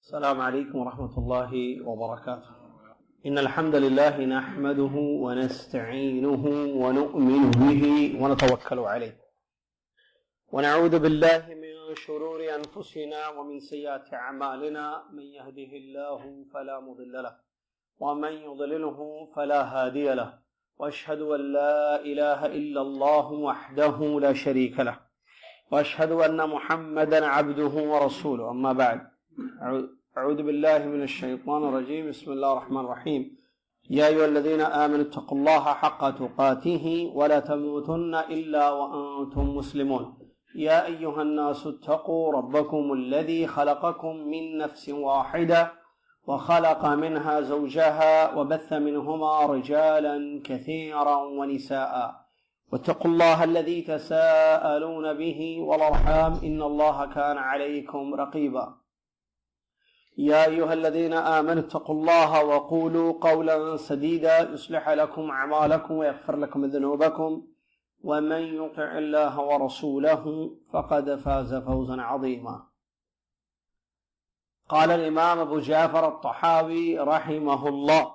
السلام عليكم ورحمة الله وبركاته. إن الحمد لله نحمده ونستعينه ونؤمن به ونتوكل عليه ونعوذ بالله من شرور أنفسنا ومن سيئات أعمالنا. من يهده الله فلا مضل له ومن يضلله فلا هادي له، وأشهد أن لا إله إلا الله وحده لا شريك له، وأشهد أن محمدا عبده ورسوله. أما بعد، أعوذ بالله من الشيطان الرجيم. بسم الله الرحمن الرحيم. يا أيها الذين آمنوا اتقوا الله حق تقاته ولا تموتن إلا وأنتم مسلمون. يا أيها الناس اتقوا ربكم الذي خلقكم من نفس واحدة وخلق منها زوجها وبث منهما رجالا كثيرا ونساء، واتقوا الله الذي تساءلون به والأرحام إن الله كان عليكم رقيبا. يا أيها الذين آمنوا اتقوا الله وقولوا قولا سديدا يصلح لكم أعمالكم ويغفر لكم ذنوبكم، ومن يطع الله ورسوله فقد فاز فوزا عظيما. قال الإمام أبو جعفر الطحاوي رحمه الله: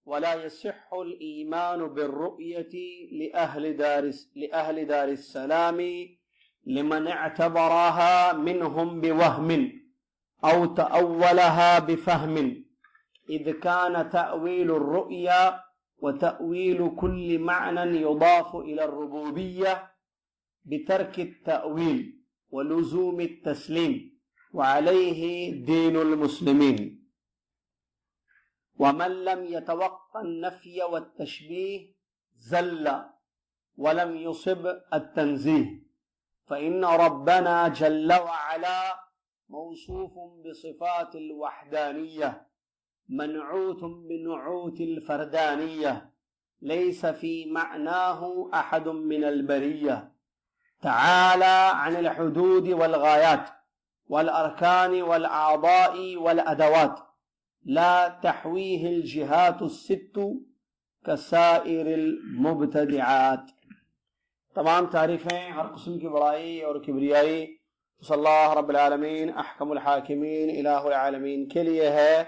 ولا يصح الإيمان بالرؤية لأهل دار السلام لمن اعتبرها منهم بوهم أو تأولها بفهم، إذ كان تأويل الرؤيا وتأويل كل معنى يضاف إلى الربوبية بترك التأويل ولزوم التسليم، وعليه دين المسلمين. ومن لم يتوقع النفي والتشبيه زل ولم يصب التنزيه، فإن ربنا جل وعلا موصوف بصفات الوحدانية منعوت بنعوت الفردانية، ليس في معناه أحد من البرية، تعالى عن الحدود والغايات والأركان والأعضاء والأدوات، لا تحويه الجهات الست كسائر المبتدعات. تمام تعریفیں ہر قسم کی بڑائی اور کبریائی صلی اللہ رب العالمین احکم الحاکمین الہ العالمین کے لیے ہے،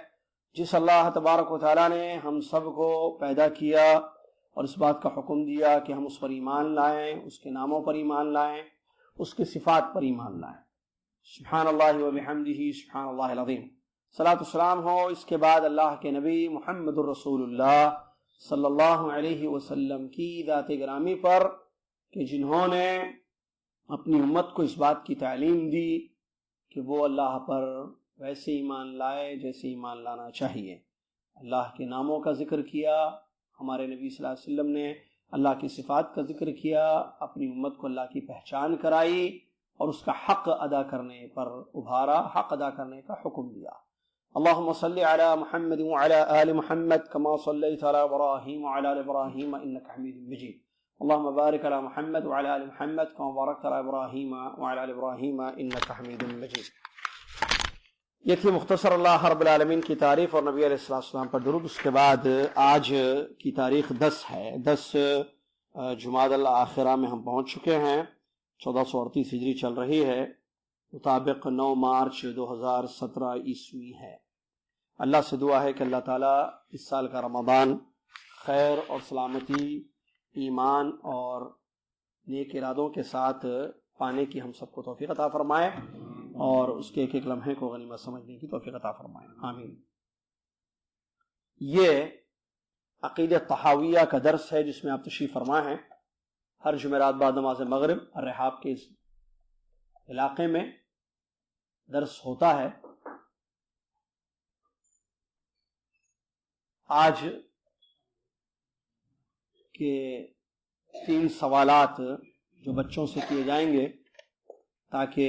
جس اللہ تبارک و تعالیٰ نے ہم سب کو پیدا کیا اور اس بات کا حکم دیا کہ ہم اس پر ایمان لائیں، اس کے ناموں پر ایمان لائیں، اس کی صفات پر ایمان لائیں۔ سبحان اللہ و بحمدہ سبحان اللہ العظیم۔ صلاۃ والسلام ہو اس کے بعد اللہ کے نبی محمد الرسول اللہ صلی اللہ علیہ وسلم کی ذات گرامی پر، کہ جنہوں نے اپنی امت کو اس بات کی تعلیم دی کہ وہ اللہ پر ویسے ایمان لائے جیسے ایمان لانا چاہیے۔ اللہ کے ناموں کا ذکر کیا، ہمارے نبی صلی اللہ علیہ وسلم نے اللہ کی صفات کا ذکر کیا، اپنی امت کو اللہ کی پہچان کرائی اور اس کا حق ادا کرنے پر ابھارا، حق ادا کرنے کا حکم دیا۔ اللہم صلی علی محمد وعلی آل محمد کما صلیت علی ابراہیم وعلی آل ابراہیم انک حمید مجید۔ اللهم بارك على محمد وعلى آل محمد كما باركت على إبراهيم وعلى آل إبراهيم إنك حميد مجيد۔ یہ تھی مختصر اللہ رب العالمین کی تعریف اور نبی علیہ السلام پر درود۔ اس کے بعد آج کی تاریخ 10 ہے، 10 جمادی الآخرہ میں ہم پہنچ چکے ہیں۔ 1438 ہجری چل رہی ہے، مطابق 9 مارچ 2017 عیسوی ہے۔ اللہ سے دعا ہے کہ اللہ تعالیٰ اس سال کا رمضان خیر اور سلامتی، ایمان اور نیک ارادوں کے ساتھ پانے کی ہم سب کو توفیق عطا فرمائے اور اس کے ایک ایک لمحے کو غنیمت سمجھنے کی توفیق عطا فرمائے، آمین۔ یہ عقیدہ طحاویہ کا درس ہے جس میں آپ تشریف فرما ہیں۔ ہر جمعرات بعد نماز مغرب الرحاب کے اس علاقے میں درس ہوتا ہے۔ آج کہ 3 سوالات جو بچوں سے کیے جائیں گے تاکہ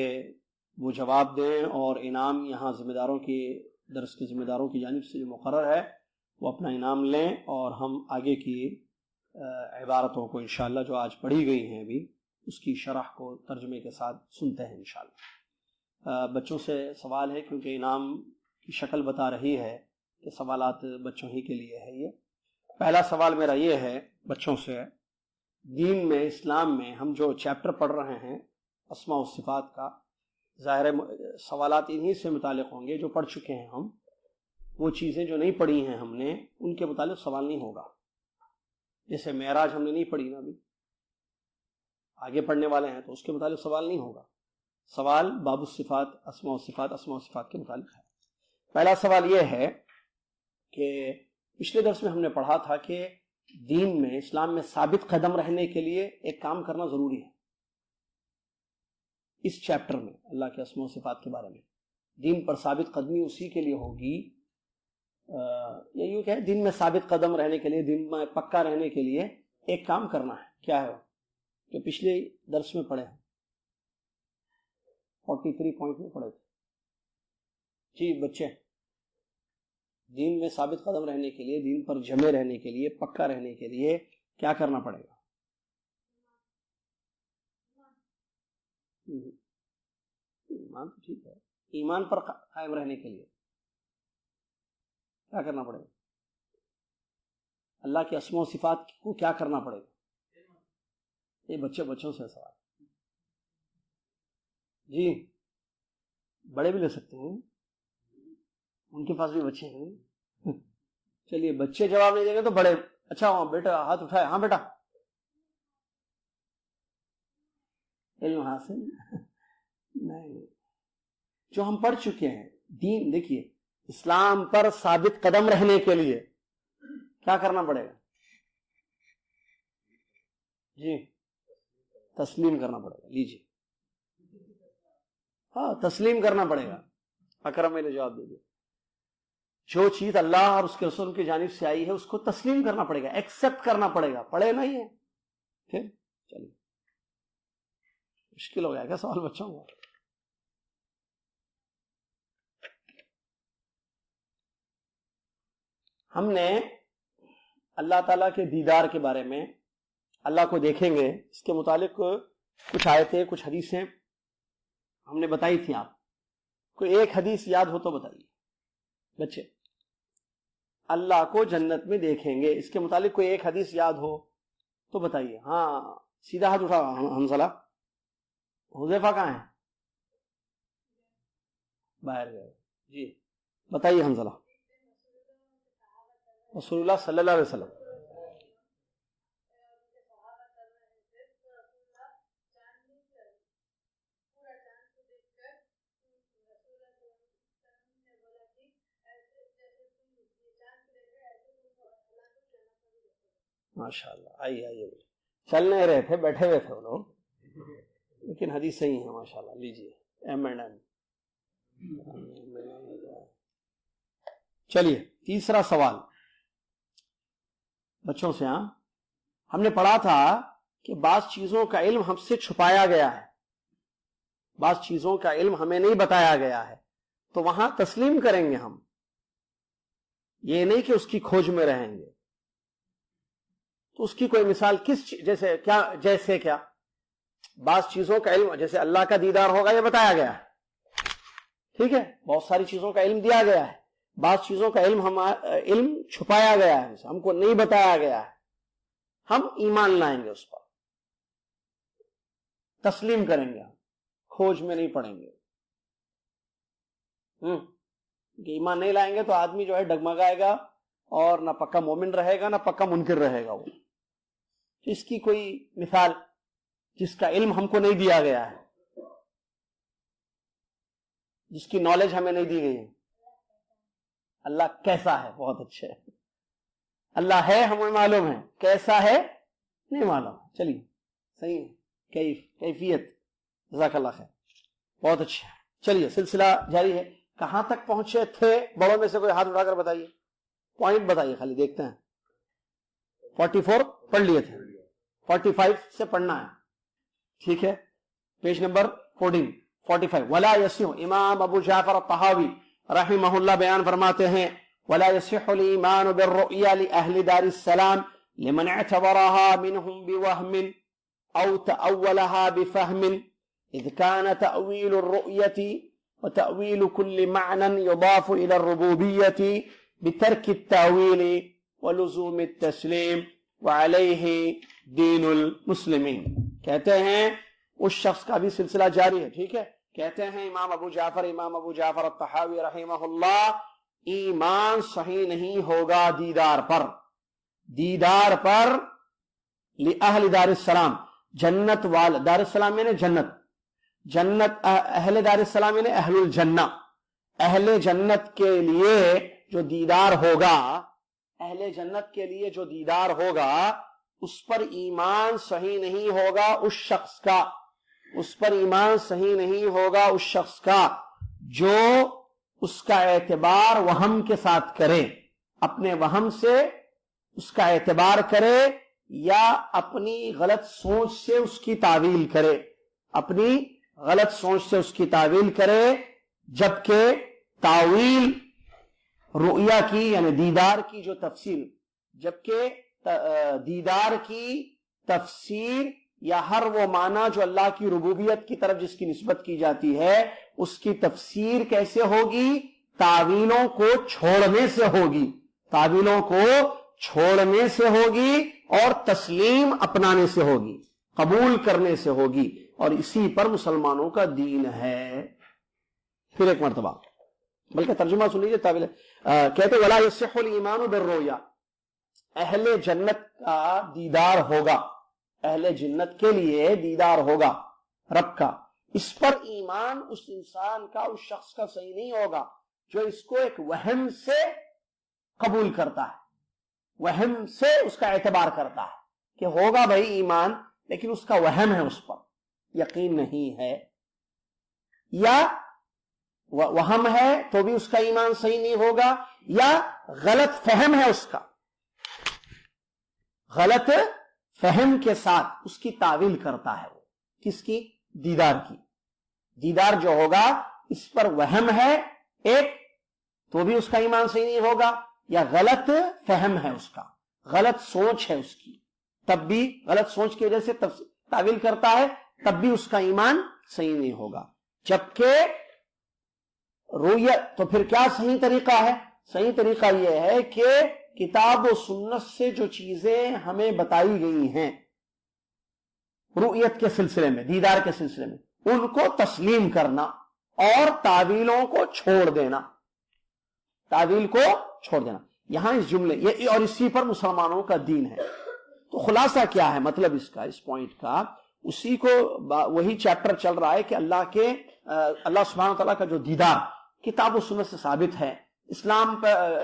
وہ جواب دیں، اور انعام یہاں ذمہ داروں کی، درس کے ذمہ داروں کی جانب سے جو مقرر ہے وہ اپنا انعام لیں، اور ہم آگے کی عبارتوں کو انشاءاللہ جو آج پڑھی گئی ہیں ابھی اس کی شرح کو ترجمے کے ساتھ سنتے ہیں انشاءاللہ۔ بچوں سے سوال ہے کیونکہ انعام کی شکل بتا رہی ہے کہ سوالات بچوں ہی کے لیے ہے۔ یہ پہلا سوال میرا یہ ہے بچوں سے، دین میں، اسلام میں ہم جو چیپٹر پڑھ رہے ہیں اسماء و صفات کا، ظاہر ہے سوالات انہی سے متعلق ہوں گے جو پڑھ چکے ہیں ہم. وہ چیزیں جو نہیں پڑھی ہیں ہم نے ان کے متعلق سوال نہیں ہوگا. جیسے معراج ہم نے نہیں پڑھی نا ابھی, آگے پڑھنے والے ہیں تو اس کے متعلق سوال نہیں ہوگا. سوال باب الصفات, اسماء و صفات کے متعلق ہے. پہلا سوال یہ ہے کہ پچھلے درس میں ہم نے پڑھا تھا کہ دین میں, اسلام میں ثابت قدم رہنے کے لیے ایک کام کرنا ضروری ہے. اس چیپٹر میں اللہ کے اسماء و صفات کے بارے میں دین پر ثابت قدمی اسی کے لیے ہوگی, یا یوں کہ دین میں ثابت قدم رہنے کے لیے, دین میں پکا رہنے کے لیے ایک کام کرنا ہے. کیا ہے وہ؟ جو پچھلے درس میں پڑھے ہیں, 43 پوائنٹ میں پڑھے تھے. جی بچے, دین میں ثابت قدم رہنے کے لیے, دین پر جمے رہنے کے لیے, پکا رہنے کے لیے کیا کرنا پڑے گا؟ ایمان تو ٹھیک ہے, ایمان پر قائم رہنے کے لیے کیا کرنا پڑے گا؟ اللہ کے اسماء و صفات کو کیا کرنا پڑے گا؟ یہ بچوں سے سوال. جی بڑے بھی لے سکتے ہیں, ان کے پاس بھی بچے ہیں. چلیے بچے جواب نہیں دیں گے تو بڑے. اچھا ہاں بیٹا ہاتھ اٹھائے. ہاں بیٹا, علم حاصل نہیں, جو ہم پڑھ چکے ہیں دین. دیکھیے اسلام پر ثابت قدم رہنے کے لیے کیا کرنا پڑے گا؟ جی تسلیم کرنا پڑے گا. لیجیے, ہاں تسلیم کرنا پڑے گا. اکرم میرے جواب دیجیے. جو چیز اللہ اور اس کے رسول کی جانب سے آئی ہے اس کو تسلیم کرنا پڑے گا, ایکسپٹ کرنا پڑے گا. پڑھے نہیں ہے پھر چلیے, مشکل ہو گیا کیا سوال بچوں کو؟ ہم نے اللہ تعالیٰ کے دیدار کے بارے میں, اللہ کو دیکھیں گے, اس کے متعلق کچھ آیتیں, کچھ حدیثیں ہم نے بتائی تھی. آپ کو ایک حدیث یاد ہو تو بتائیے بچے. اللہ کو جنت میں دیکھیں گے, اس کے متعلق کوئی ایک حدیث یاد ہو تو بتائیے. ہاں سیدھا ہاتھ اٹھا. حنظلہ, حذیفہ کہاں ہیں؟ باہر گئے. جی بتائیے حنظلہ. رسول اللہ صلی اللہ علیہ وسلم ماشاء اللہ. آئیے چل نہیں رہے تھے, بیٹھے ہوئے تھے وہ لوگ, لیکن حدیث صحیح ہے ماشاء اللہ. لیجیے ایم اینڈ ایم. چلیے تیسرا سوال بچوں سے. ہاں ہم نے پڑھا تھا کہ بعض چیزوں کا علم ہم سے چھپایا گیا ہے, بعض چیزوں کا علم ہمیں نہیں بتایا گیا ہے, تو وہاں تسلیم کریں گے ہم, یہ نہیں کہ اس کی کھوج میں رہیں گے. تو اس کی کوئی مثال جیسے کیا بعض چیزوں کا علم, جیسے اللہ کا دیدار ہوگا یہ بتایا گیا ہے, ٹھیک ہے, بہت ساری چیزوں کا علم دیا گیا ہے. بعض چیزوں کا علم چھپایا گیا ہے, ہم کو نہیں بتایا گیا ہے, ہم ایمان لائیں گے, اس پر تسلیم کریں گے, کھوج میں نہیں پڑیں گے. ایمان نہیں لائیں گے تو آدمی جو ہے ڈگمگائے گا اور نہ پکا مومن رہے گا نہ پکا منکر رہے گا. وہ اس کی کوئی مثال جس کا علم ہم کو نہیں دیا گیا ہے, جس کی نالج ہمیں نہیں دی گئی ہے. اللہ کیسا ہے؟ بہت اچھے. اللہ ہے ہمیں معلوم ہے, کیسا ہے نہیں معلوم. چلیے صحیح ہے, کیفیت. جزاک اللہ خیر, بہت اچھا. چلیے سلسلہ جاری ہے. کہاں تک پہنچے تھے؟ بڑوں میں سے کوئی ہاتھ اٹھا کر بتائیے, پوائنٹ بتائیے, خالی دیکھتے ہیں. 44 پڑھ لیے تھے, 45 سے پڑھنا ہے, ٹھیک ہے. Page number 45. ولا یصح, امام ابو جعفر الطحاوی رحمہ اللہ بیان فرماتے ہیں, ولا یصح الایمان بالرؤیا لأہل دار السلام لمن اعتبرها منهم بوهم او تأولها بفهم اذ كان تأويل الرؤية وتأويل كل معنى يضاف إلى الربوبية بترك التأويل ولزوم التسليم وعليه دين المسلمين. کہتے ہیں اس شخص کا بھی سلسلہ جاری ہے, ٹھیک ہے, کہتے ہیں امام ابو جعفر الطحاوی رحمہ اللہ، ایمان صحیح نہیں ہوگا دیدار پر لأہل دار السلام، جنت والے، دار السلام یعنی جنت، اہل دار السلام یعنی اہل الجنہ، اہل جنت کے لیے جو دیدار ہوگا، اہل جنت کے لیے جو دیدار ہوگا اس پر ایمان صحیح نہیں ہوگا اس شخص کا، اس پر ایمان صحیح نہیں ہوگا اس شخص کا جو اس کا اعتبار وہم کے ساتھ کرے، اپنے وہم سے اس کا اعتبار کرے یا اپنی غلط سوچ سے اس کی تعویل کرے، اپنی غلط سوچ سے اس کی تعویل کرے، جبکہ تعویل رؤیا کی یعنی دیدار کی جو تفسیر، جبکہ دیدار کی تفسیر یا ہر وہ معنی جو اللہ کی ربوبیت کی طرف جس کی نسبت کی جاتی ہے اس کی تفسیر کیسے ہوگی؟ تعویلوں کو چھوڑنے سے ہوگی، تعویلوں کو چھوڑنے سے ہوگی اور تسلیم اپنانے سے ہوگی، قبول کرنے سے ہوگی، اور اسی پر مسلمانوں کا دین ہے۔ پھر ایک مرتبہ بلکہ ترجمہ سن لیجیے، تعویل کہتے ولا یصح الایمان بالرؤیا، اہل جنت کا دیدار ہوگا، اہل جنت کے لیے دیدار ہوگا رب کا، اس پر ایمان اس انسان کا، اس شخص کا صحیح نہیں ہوگا جو اس کو ایک وہم سے قبول کرتا ہے، وہم سے اس کا اعتبار کرتا ہے کہ ہوگا بھائی ایمان، لیکن اس کا وہم ہے، اس پر یقین نہیں ہے، یا وہم ہے تو بھی اس کا ایمان صحیح نہیں ہوگا، یا غلط فہم ہے اس کا، غلط فہم کے ساتھ اس کی تعویل کرتا ہے، وہ کس کی؟ دیدار کی، دیدار جو ہوگا اس پر وہم ہے ایک تو بھی اس کا ایمان صحیح نہیں ہوگا، یا غلط فہم ہے اس کا، غلط سوچ ہے اس کی، تب بھی غلط سوچ کی وجہ سے تعویل کرتا ہے، تب بھی اس کا ایمان صحیح نہیں ہوگا۔ جبکہ رؤیت، تو پھر کیا صحیح طریقہ ہے؟ صحیح طریقہ یہ ہے کہ کتاب و سنت سے جو چیزیں ہمیں بتائی گئی ہیں رؤیت کے سلسلے میں، دیدار کے سلسلے میں، ان کو تسلیم کرنا اور تعویلوں کو چھوڑ دینا، تعویل کو چھوڑ دینا۔ یہاں اس جملے اور اسی پر مسلمانوں کا دین ہے۔ تو خلاصہ کیا ہے مطلب اس کا، اس پوائنٹ کا؟ اسی کو وہی چیپٹر چل رہا ہے کہ اللہ سبحانہ وتعالیٰ کا جو دیدار کتاب و سنت سے ثابت ہے، اسلام پر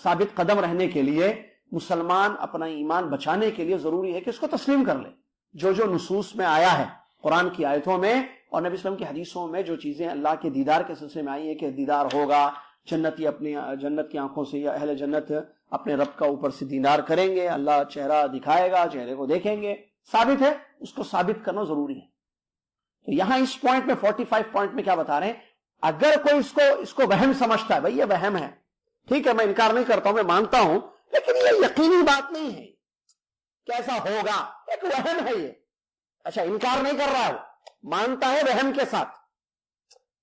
ثابت قدم رہنے کے لیے مسلمان اپنا ایمان بچانے کے لیے ضروری ہے کہ اس کو تسلیم کر لے۔ جو جو نصوص میں آیا ہے، قرآن کی آیتوں میں اور نبی صلی اللہ علیہ وسلم کی حدیثوں میں جو چیزیں اللہ کے دیدار کے سلسلے میں آئی ہیں کہ دیدار ہوگا، جنتی اپنی جنت کی آنکھوں سے یا اہل جنت اپنے رب کا اوپر سے دیدار کریں گے، اللہ چہرہ دکھائے گا، چہرے کو دیکھیں گے، ثابت ہے، اس کو ثابت کرنا ضروری ہے۔ تو یہاں اس پوائنٹ میں 45 پوائنٹ میں کیا بتا رہے ہیں؟ اگر کوئی اس کو وہم سمجھتا ہے، بھائی یہ وہم ہے، ٹھیک ہے، میں انکار نہیں کرتا ہوں، میں مانتا ہوں، لیکن یہ یقینی بات نہیں ہے کہ ایسا ہوگا، ایک وہم ہے یہ۔ اچھا، انکار نہیں کر رہا ہے، وہ مانتا ہے وہم کے ساتھ،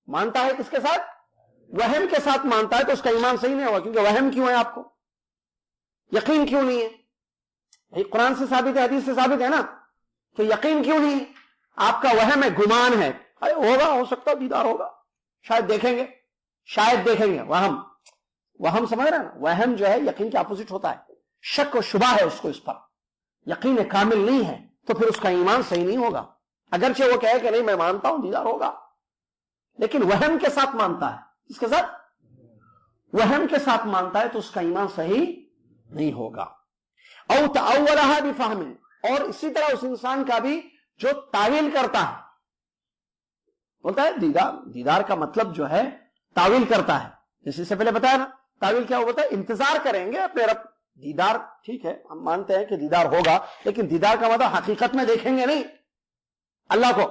مانتا ہے کس کے ساتھ؟ وہم کے ساتھ مانتا ہے، تو اس کا ایمان صحیح نہیں ہوگا، کیونکہ وہم کیوں ہے آپ کو؟ یقین کیوں نہیں ہے؟ بھائی قرآن سے ثابت ہے، حدیث سے ثابت ہے نا، تو یقین کیوں نہیں ہے؟ آپ کا وہم ہے، گمان ہے، ہوگا، ہو سکتا ہے دیدار ہوگا، شاید دیکھیں گے، شاید دیکھیں گے، وہم سمجھ رہے ہیں نا؟ وہم جو ہے یقین کے اپوزٹ ہوتا ہے، شک و شبہ ہے اس کو، اس پر یقین کامل نہیں ہے، تو پھر اس کا ایمان صحیح نہیں ہوگا۔ اگرچہ وہ کہے کہ نہیں میں مانتا ہوں دیدار ہوگا، لیکن وہم کے ساتھ مانتا ہے، اس کے ساتھ وہم کے ساتھ مانتا ہے، تو اس کا ایمان صحیح نہیں ہوگا۔ او تأولها بفہم، اور اسی طرح اس انسان کا بھی جو تعویل کرتا ہے، بولتا ہے دیدار کا مطلب جو ہے تعویل کرتا ہے، جیسے سے پہلے بتایا نا، تعویل کیا ہوتا ہے؟ انتظار کریں گے اپنے رب، دیدار ٹھیک ہے، ہم مانتے ہیں کہ دیدار ہوگا، لیکن دیدار کا مطلب حقیقت میں دیکھیں گے نہیں اللہ کو،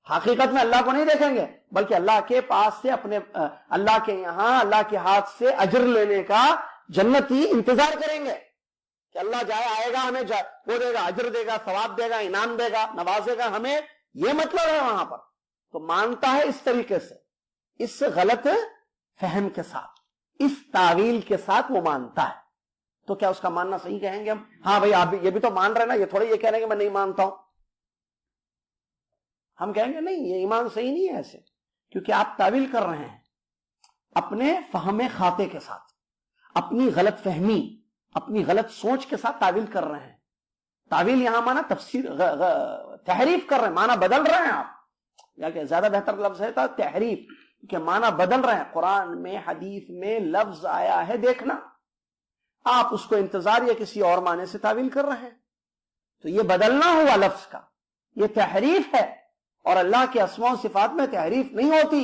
حقیقت میں اللہ کو نہیں دیکھیں گے، بلکہ اللہ کے پاس سے اپنے اللہ کے یہاں اللہ کے ہاتھ سے اجر لینے کا جنتی انتظار کریں گے کہ اللہ جائے، آئے گا، ہمیں وہ دے گا، اجر دے گا، ثواب دے گا، انعام دے گا، نوازے گا ہمیں، یہ مطلب ہے وہاں پر۔ تو مانتا ہے اس طریقے سے، اس غلط فہم کے ساتھ، اس تعویل کے ساتھ وہ مانتا ہے، تو کیا اس کا ماننا صحیح کہیں گے ہم؟ ہاں بھائی آپ یہ بھی تو مان رہے نا، یہ تھوڑی یہ کہہ رہے ہیں کہ میں نہیں مانتا ہوں، ہم کہیں گے نہیں، یہ ایمان صحیح نہیں ہے ایسے، کیونکہ آپ تعویل کر رہے ہیں اپنے فہم خاطے کے ساتھ، اپنی غلط فہمی، اپنی غلط سوچ کے ساتھ تعویل کر رہے ہیں. تعویل یہاں مانا تفسیر، تحریف کر رہے ہیں، مانا بدل رہے ہیں آپ، یا کہ زیادہ بہتر لفظ ہے تحریف، کہ مانا بدل رہے ہیں. قرآن میں حدیث میں لفظ آیا ہے دیکھنا، آپ اس کو انتظار یا کسی اور معنی سے تعویل کر رہے ہیں، تو یہ بدلنا ہوا لفظ کا، یہ تحریف ہے. اور اللہ کے اسماء و صفات میں تحریف نہیں ہوتی،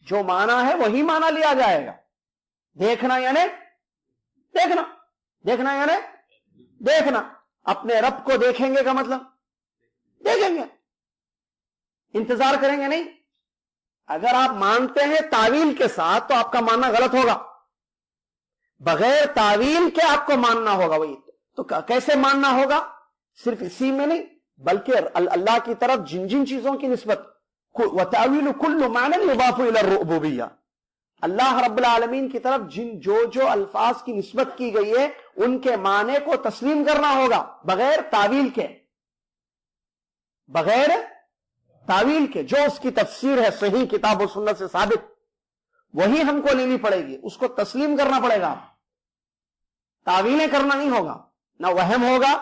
جو معنی ہے وہی معنی لیا جائے گا. دیکھنا یعنی دیکھنا، دیکھنا یعنی دیکھنا. اپنے رب کو دیکھیں گے کا مطلب دیکھیں گے، انتظار کریں گے نہیں. اگر آپ مانتے ہیں تعویل کے ساتھ تو آپ کا ماننا غلط ہوگا. بغیر تعویل کے آپ کو ماننا ہوگا. وہی تو کیسے ماننا ہوگا؟ صرف اسی میں نہیں بلکہ اللہ کی طرف جن جن چیزوں کی نسبت، وَتَأْوِيلُ كُلُّ مَعْنًا يُضَافُ إِلَى الرُّبُوبِيَّةِ، اللہ رب العالمین کی طرف جو الفاظ کی نسبت کی گئی ہے ان کے معنی کو تسلیم کرنا ہوگا بغیر تعویل کے. بغیر تعویل کے جو اس کی تفسیر ہے صحیح کتاب و سنت سے ثابت، وہی ہم کو لینی پڑے گی، اس کو تسلیم کرنا پڑے گا. تعویلیں کرنا نہیں ہوگا، نہ وہم ہوگا.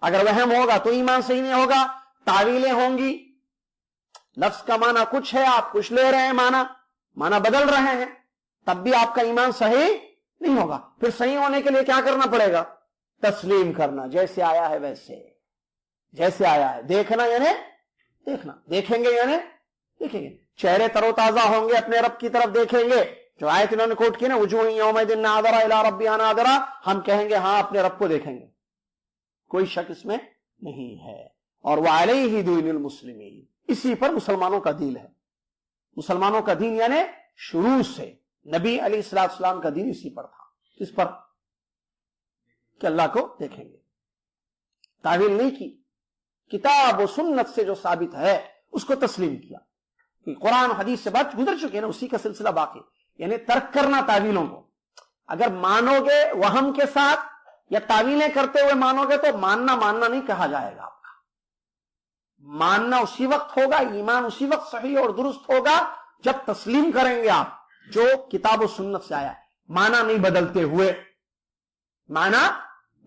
اگر وہم ہوگا تو ایمان صحیح نہیں ہوگا. تعویلیں ہوں گی، لفظ کا معنی کچھ ہے، آپ کچھ لے رہے ہیں، معنی بدل رہے ہیں، تب بھی آپ کا ایمان صحیح نہیں ہوگا. پھر صحیح ہونے کے لیے کیا کرنا پڑے گا؟ تسلیم کرنا، جیسے آیا ہے ویسے، جیسے آیا ہے. دیکھنا یعنی دیکھنا، دیکھیں گے یعنی دیکھیں گے. چہرے تر و تازہ ہوں گے، اپنے رب کی طرف دیکھیں گے. جو آیت انہوں نے کوٹ کی نا، وجوہ یومئذ ناظرہ الی ربہا ناظرہ، ہم کہیں گے ہاں اپنے رب کو دیکھیں گے، کوئی شک اس میں نہیں ہے. اور وعلیہ دین المسلمین، اسی پر مسلمانوں کا دین ہے. مسلمانوں کا دین یعنی شروع سے نبی علیہ السلام کا دین اسی پر تھا. اس پر کہ اللہ کو دیکھیں گے. تعویل نہیں کی، کتاب و سنت سے جو ثابت ہے اس کو تسلیم کیا. قرآن حدیث سے بات گزر چکی ہے نا، اسی کا سلسلہ باقی، یعنی ترک کرنا تعویلوں کو. اگر مانو گے وہم کے ساتھ یا تعویلیں کرتے ہوئے مانو گے تو ماننا نہیں کہا جائے گا. آپ کا ماننا اسی وقت ہوگا، ایمان اسی وقت صحیح اور درست ہوگا جب تسلیم کریں گے آپ جو کتاب و سنت سے آیا ہے، معنی نہیں بدلتے ہوئے. معنی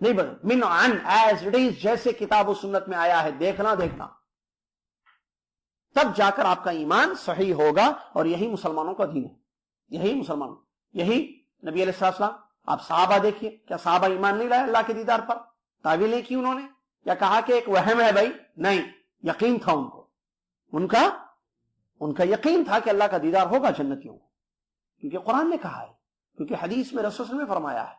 نہیں بدل، من عن، ایز اٹ از، جیسے کتاب و سنت میں آیا ہے. دیکھنا، تب جا کر آپ کا ایمان صحیح ہوگا. اور یہی مسلمانوں کا دین ہے، یہی مسلمانوں، یہی نبی علیہ السلام. آپ صحابہ دیکھیے، کیا صحابہ ایمان نہیں لائے اللہ کے دیدار پر؟ تعویلیں کی انہوں نے، یا کہا کہ ایک وہم ہے بھائی؟ نہیں، یقین تھا ان کو، ان کا یقین تھا کہ اللہ کا دیدار ہوگا جنتیوں کو، کیونکہ قرآن نے کہا ہے، کیونکہ حدیث میں رسول صلی اللہ علیہ وسلم نے فرمایا ہے.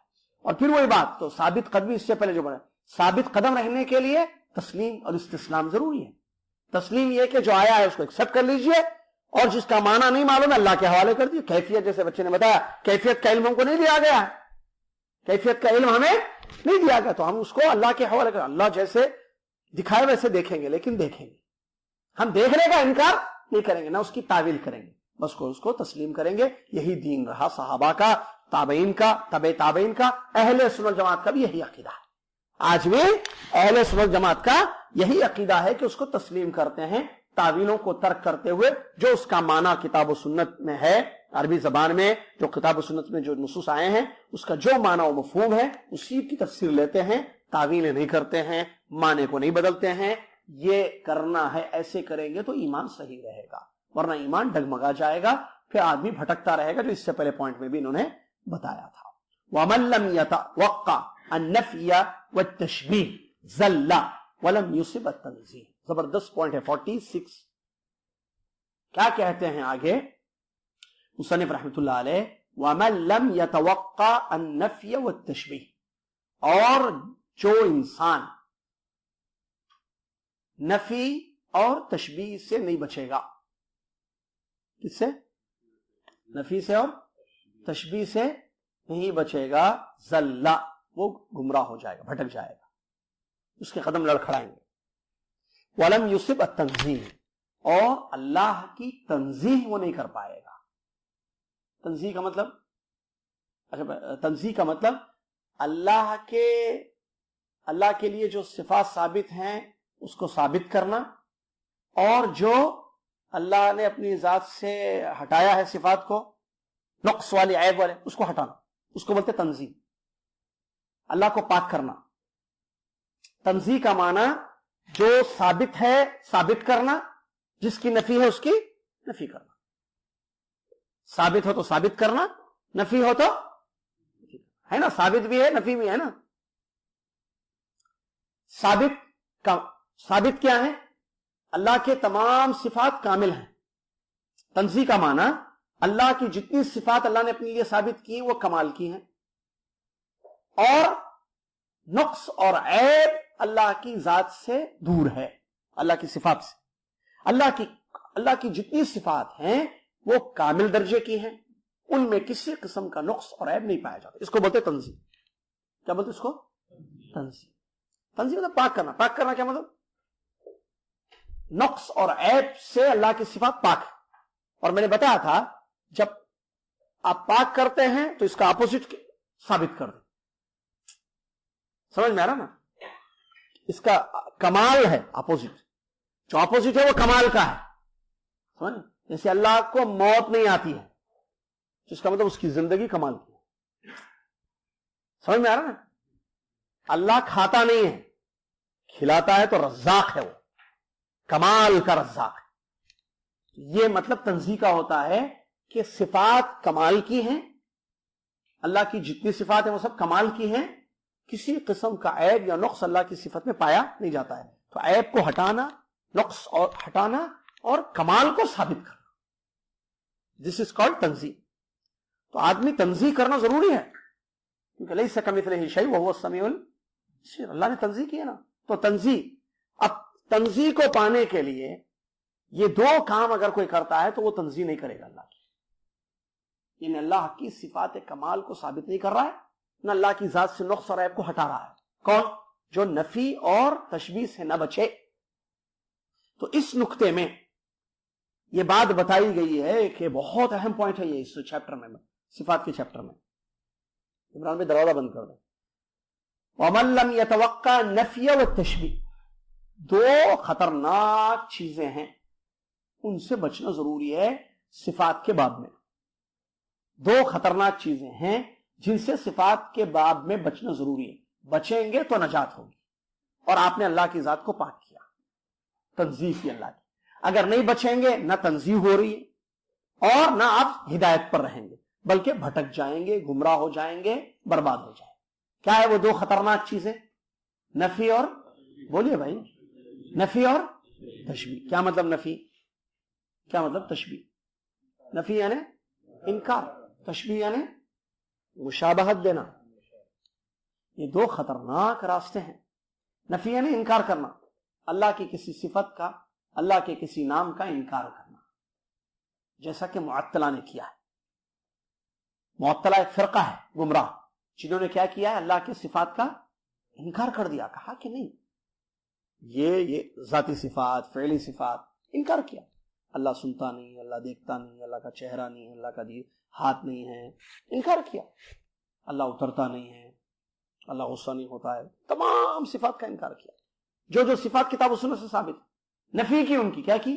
اور پھر وہی بات، تو ثابت قدمی اس سے پہلے جو بڑھے، ثابت قدم رہنے کے لیے تسلیم اور استسلام ضروری ہے. تسلیم یہ کہ جو آیا ہے اس کو ایکسپٹ کر لیجئے، اور جس کا معنی نہیں معلوم ہے اللہ کے حوالے کر دیے. کیفیت، جیسے بچے نے بتایا، کیفیت کا علم ہم کو نہیں دیا گیا ہے، کیفیت کا علم ہمیں نہیں دیا گیا، تو ہم اس کو اللہ کے حوالے کر. اللہ جیسے دکھائے ویسے دیکھیں گے، لیکن دیکھیں گے. ہم دیکھنے کا انکار نہیں کریں گے، نہ اس کی تعویل کریں گے، بس اس کو تسلیم کریں گے. یہی دین رہا صحابہ کا، تابعین کا، تبع تابعین کا. اہل سنت جماعت کا بھی یہی عقیدہ ہے. آج بھی اہل سنت جماعت کا یہی عقیدہ ہے کہ اس کو تسلیم کرتے ہیں، تعویلوں کو ترک کرتے ہوئے. جو اس کا معنی کتاب و سنت میں ہے، عربی زبان میں جو کتاب و سنت میں جو نصوص آئے ہیں، اس کا جو معنی و مفہوم ہے اسی کی تفسیر لیتے ہیں. تعویلیں نہیں کرتے ہیں، معنی کو نہیں بدلتے ہیں. یہ کرنا ہے، ایسے کریں گے تو ایمان صحیح رہے گا، ورنہ ایمان ڈگمگا جائے گا، پھر آدمی بھٹکتا رہے گا، جو اس سے پہلے پوائنٹ میں بھی انہوں نے بتایا تھا. وَمَن لَمْ يَتَوَقَّعْ النَّفْيَ وَالتَّشْبِيهِ ذَلَّ وَلَمْ يُصِبْ التَّنزِيهِ. زبردست پوائنٹ ہے 46. کیا کہتے ہیں آگے مصنف رحمۃ اللہ علیہ؟ وَمَن لَمْ يَتَوَقَّعْ النَّفْيَ وَالتَّشْبِيهِ، اور جو انسان نفی اور تشبیہ سے نہیں بچے گا. کس سے؟ نفی سے اور تشبیہ سے نہیں بچے گا. ذلّ، وہ گمراہ ہو جائے گا، بھٹک جائے گا، اس کے قدم لڑکھڑائیں گے. وَلَمْ يُصِبْ التَّنزِيهِ، اور اللہ کی تنزیہ وہ نہیں کر پائے گا. تنزیہ کا مطلب، تنزیہ کا مطلب اللہ کے لیے جو صفات ثابت ہیں اس کو ثابت کرنا، اور جو اللہ نے اپنی ذات سے ہٹایا ہے صفات کو، نقص والے عیب والے، اس کو ہٹانا، اس کو بولتے تنزیہ، اللہ کو پاک کرنا۔ تنزیہ کا معنی جو ثابت ہے ثابت کرنا، جس کی نفی ہے اس کی نفی کرنا، ثابت ہو تو ثابت کرنا، نفی ہو تو ہے نا، ثابت بھی ہے نفی بھی ہے نا۔ ثابت کیا ہے؟ اللہ کے تمام صفات کامل ہیں۔ تنزیہ کا معنی اللہ کی جتنی صفات اللہ نے اپنے لیے ثابت کی وہ کمال کی ہیں، اور نقص اور عیب اللہ کی ذات سے دور ہے، اللہ کی صفات سے۔ اللہ کی جتنی صفات ہیں وہ کامل درجے کی ہیں، ان میں کسی قسم کا نقص اور عیب نہیں پایا جاتا، اس کو بولتے تنزیہ۔ کیا بولتے اس کو؟ تنزیہ۔ تنزیہ مطلب پاک کرنا۔ پاک کرنا کیا مطلب؟ نقص اور عیب سے اللہ کی صفات پاک ہے۔ اور میں نے بتایا تھا جب آپ پاک کرتے ہیں تو اس کا اپوزٹ ثابت کر دیں، سمجھ میں آ رہا نا؟ اس کا کمال ہے اپوزٹ، جو اپوزٹ ہے وہ کمال کا ہے، سمجھ؟ جیسے اللہ کو موت نہیں آتی ہے، جس کا مطلب اس کی زندگی کمال کی ہے، سمجھ میں آ رہا نا؟ اللہ کھاتا نہیں ہے، کھلاتا ہے تو رزاق ہے، وہ کمال کا رزاق ہے۔ یہ مطلب تنزیہ کا ہوتا ہے کہ صفات کمال کی ہیں، اللہ کی جتنی صفات ہیں وہ سب کمال کی ہیں، کسی قسم کا عیب یا نقص اللہ کی صفت میں پایا نہیں جاتا ہے۔ تو عیب کو ہٹانا، نقص اور ہٹانا، اور کمال کو ثابت کرنا، دس از کالڈ تنزیہ۔ تو آدمی تنزیہ کرنا ضروری ہے، کیونکہ لیس کمثلہ شیء وہو السمیع البصیر، اللہ نے تنزیہ کی ہے نا۔ تو تنزیہ، اب تنزیہ کو پانے کے لیے یہ دو کام اگر کوئی کرتا ہے تو وہ تنزیہ نہیں کرے گا اللہ کی، یعنی اللہ کی صفات کمال کو ثابت نہیں کر رہا ہے، نہ اللہ کی ذات سے نقص اور عیب کو ہٹا رہا ہے۔ کون؟ جو نفی اور تشبیہ سے نہ بچے۔ تو اس نقطے میں یہ بات بتائی گئی ہے کہ بہت اہم پوائنٹ ہے یہ اس چیپٹر میں، صفات کے چیپٹر میں۔ عمران بھائی دروازہ بند کر دیں۔ وَمَن لَّمْ يَتَوَقَّعْ النَّفْيَ وَالتَّشْبِيهَ، دو خطرناک چیزیں ہیں، ان سے بچنا ضروری ہے صفات کے باب میں۔ دو خطرناک چیزیں ہیں جن سے صفات کے باب میں بچنا ضروری ہے، بچیں گے تو نجات ہوگی۔ اور آپ نے اللہ کی ذات کو پاک کیا، تنزیہ کی اللہ کی۔ اگر نہیں بچیں گے، نہ تنزیہ ہو رہی ہے اور نہ آپ ہدایت پر رہیں گے، بلکہ بھٹک جائیں گے، گمراہ ہو جائیں گے، برباد ہو جائیں گے۔ کیا ہے وہ دو خطرناک چیزیں؟ نفی اور، بولیے بھائی، نفی اور تشبیہ۔ کیا مطلب نفی؟ کیا مطلب تشبیہ؟ نفی یعنی انکار، تشبیہ یعنی مشابہت دینا۔ یہ دو خطرناک راستے ہیں۔ نفی یعنی انکار کرنا، اللہ کی کسی صفت کا، اللہ کے کسی نام کا انکار کرنا، جیسا کہ معطلہ نے کیا ہے۔ معطلہ ایک فرقہ ہے گمراہ، جنہوں نے کیا کیا ہے؟ اللہ کے صفات کا انکار کر دیا، کہا کہ نہیں، یہ ذاتی صفات، فعلی صفات انکار کیا۔ اللہ سنتا نہیں، اللہ دیکھتا نہیں، اللہ کا چہرہ نہیں ہے، اللہ کا ہاتھ نہیں ہے، انکار کیا۔ اللہ اترتا نہیں ہے، اللہ غصہ نہیں ہوتا ہے، تمام صفات کا انکار کیا۔ جو صفات کتاب و سنت سے ثابت، نفی کی، ان کی کیا کی؟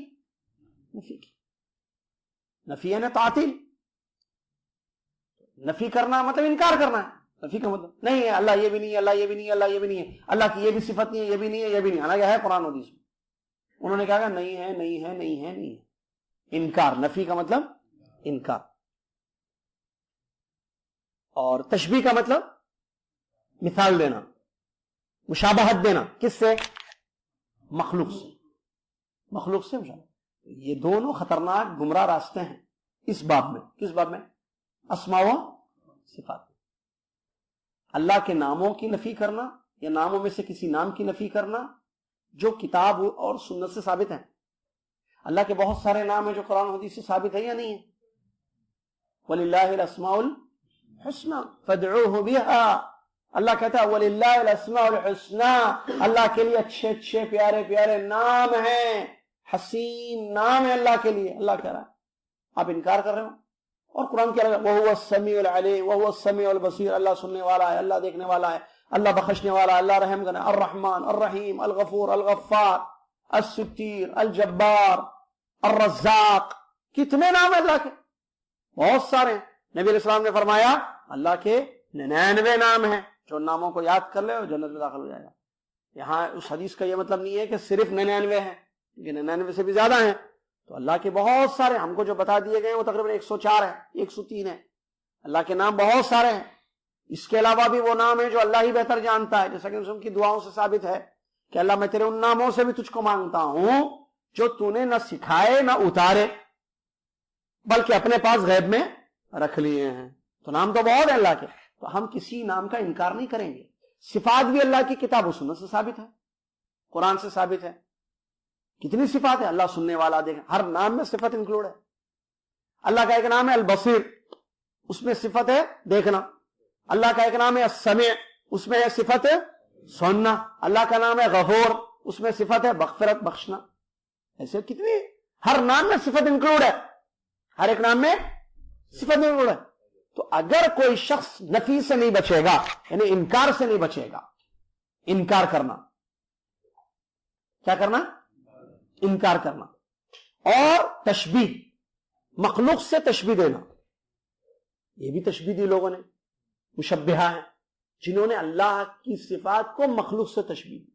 نفی کی۔ نفی ہے نا تعطیل، نفی کرنا مطلب انکار کرنا ہے۔ نفی کا مطلب نہیں ہے اللہ یہ بھی نہیں ہے، اللہ یہ بھی نہیں ہے، اللہ یہ بھی نہیں ہے، اللہ کی یہ بھی صفت نہیں ہے، یہ بھی نہیں ہے، یہ بھی نہیں ہے، حالانکہ ہے قرآن و حدیث میں۔ انہوں نے کہا کہ نہیں ہے، نہیں ہے، نہیں ہے، نہیں ہے۔ انکار، نفی کا مطلب انکار۔ اور تشبیہ کا مطلب مثال دینا، مشابہت دینا، کس سے؟ مخلوق سے، مخلوق سے مشابہت۔ یہ دونوں خطرناک گمراہ راستے ہیں اس باب میں۔ کس باب میں؟ اسماء و صفات۔ اللہ کے ناموں کی نفی کرنا یا ناموں میں سے کسی نام کی نفی کرنا جو کتاب اور سنت سے ثابت ہیں۔ اللہ کے بہت سارے نام ہیں جو قرآن و حدیث سے ثابت ہے یا نہیں ہے؟ وَلِلَّهِ الْأَسْمَاءُ الْحُسْنَى فَادْعُوهُ بِهَا، اللہ کہتا ہے وَلِلَّهِ الْأَسْمَاءُ الْحُسْنَى، اللہ کے لیے اچھے اچھے پیارے پیارے نام ہیں، حسین نام ہے اللہ کے لیے۔ اللہ کہہ رہا ہے، آپ انکار کر رہے ہو۔ اور قرآن کہہ رہا ہے وَهُوَ السَّمِيعُ الْعَلِيمُ وَهُوَ السَّمِيعُ الْبَصِيرُ، اللہ سننے والا ہے، اللہ دیکھنے والا ہے، اللہ بخشنے والا ہے، اللہ رحم کرنے، الرحمن الرحیم الغفور الغفار الستیر الجبار الرزاق، کتنے نام ہیں اللہ کے؟ بہت سارے ہیں۔ نبی علیہ السلام نے فرمایا اللہ کے 99 نام ہیں، جو ان ناموں کو یاد کر لے اور جنت میں داخل ہو جائے گا۔ یہاں اس حدیث کا یہ مطلب نہیں ہے کہ صرف 99 ہیں، کہ 99 سے بھی زیادہ ہیں، تو اللہ کے بہت سارے، ہم کو جو بتا دیے گئے وہ تقریباً 104 ہے، 103 ہے۔ اللہ کے نام بہت سارے ہیں۔ اس کے علاوہ بھی وہ نام ہیں جو اللہ ہی بہتر جانتا ہے، جیسا کہ ان کی دعاؤں سے ثابت ہے کہ اللہ میں تیرے ان ناموں سے بھی تجھ کو مانگتا ہوں جو تو نے نہ سکھائے نہ اتارے بلکہ اپنے پاس غیب میں رکھ لیے ہیں۔ تو نام تو بہت ہے اللہ کے، تو ہم کسی نام کا انکار نہیں کریں گے۔ صفات بھی اللہ کی کتاب و سنت سے ثابت ہے، قرآن سے ثابت ہے۔ کتنی صفات ہے؟ اللہ سننے والا، دیکھ، ہر نام میں صفت انکلوڈ ہے۔ اللہ کا ایک نام ہے البصیر، اس میں صفت ہے دیکھنا۔ اللہ کا ایک نام ہے السمیع، اس میں ہے صفت سننا۔ اللہ کا نام ہے غفور، اس میں صفت ہے مغفرت، بخشنا۔ ایسے کتنی، ہر نام میں صفت انکلوڈ ہے، ہر ایک نام میں صفت انکلوڈ ہے۔ تو اگر کوئی شخص نفی سے نہیں بچے گا، یعنی انکار سے نہیں بچے گا، انکار کرنا، کیا کرنا؟ انکار کرنا، اور تشبیہ، مخلوق سے تشبیہ دینا، یہ بھی تشبیہ دی لوگوں نے، مشبہہ ہیں جنہوں نے اللہ کی صفات کو مخلوق سے تشبیہ دی۔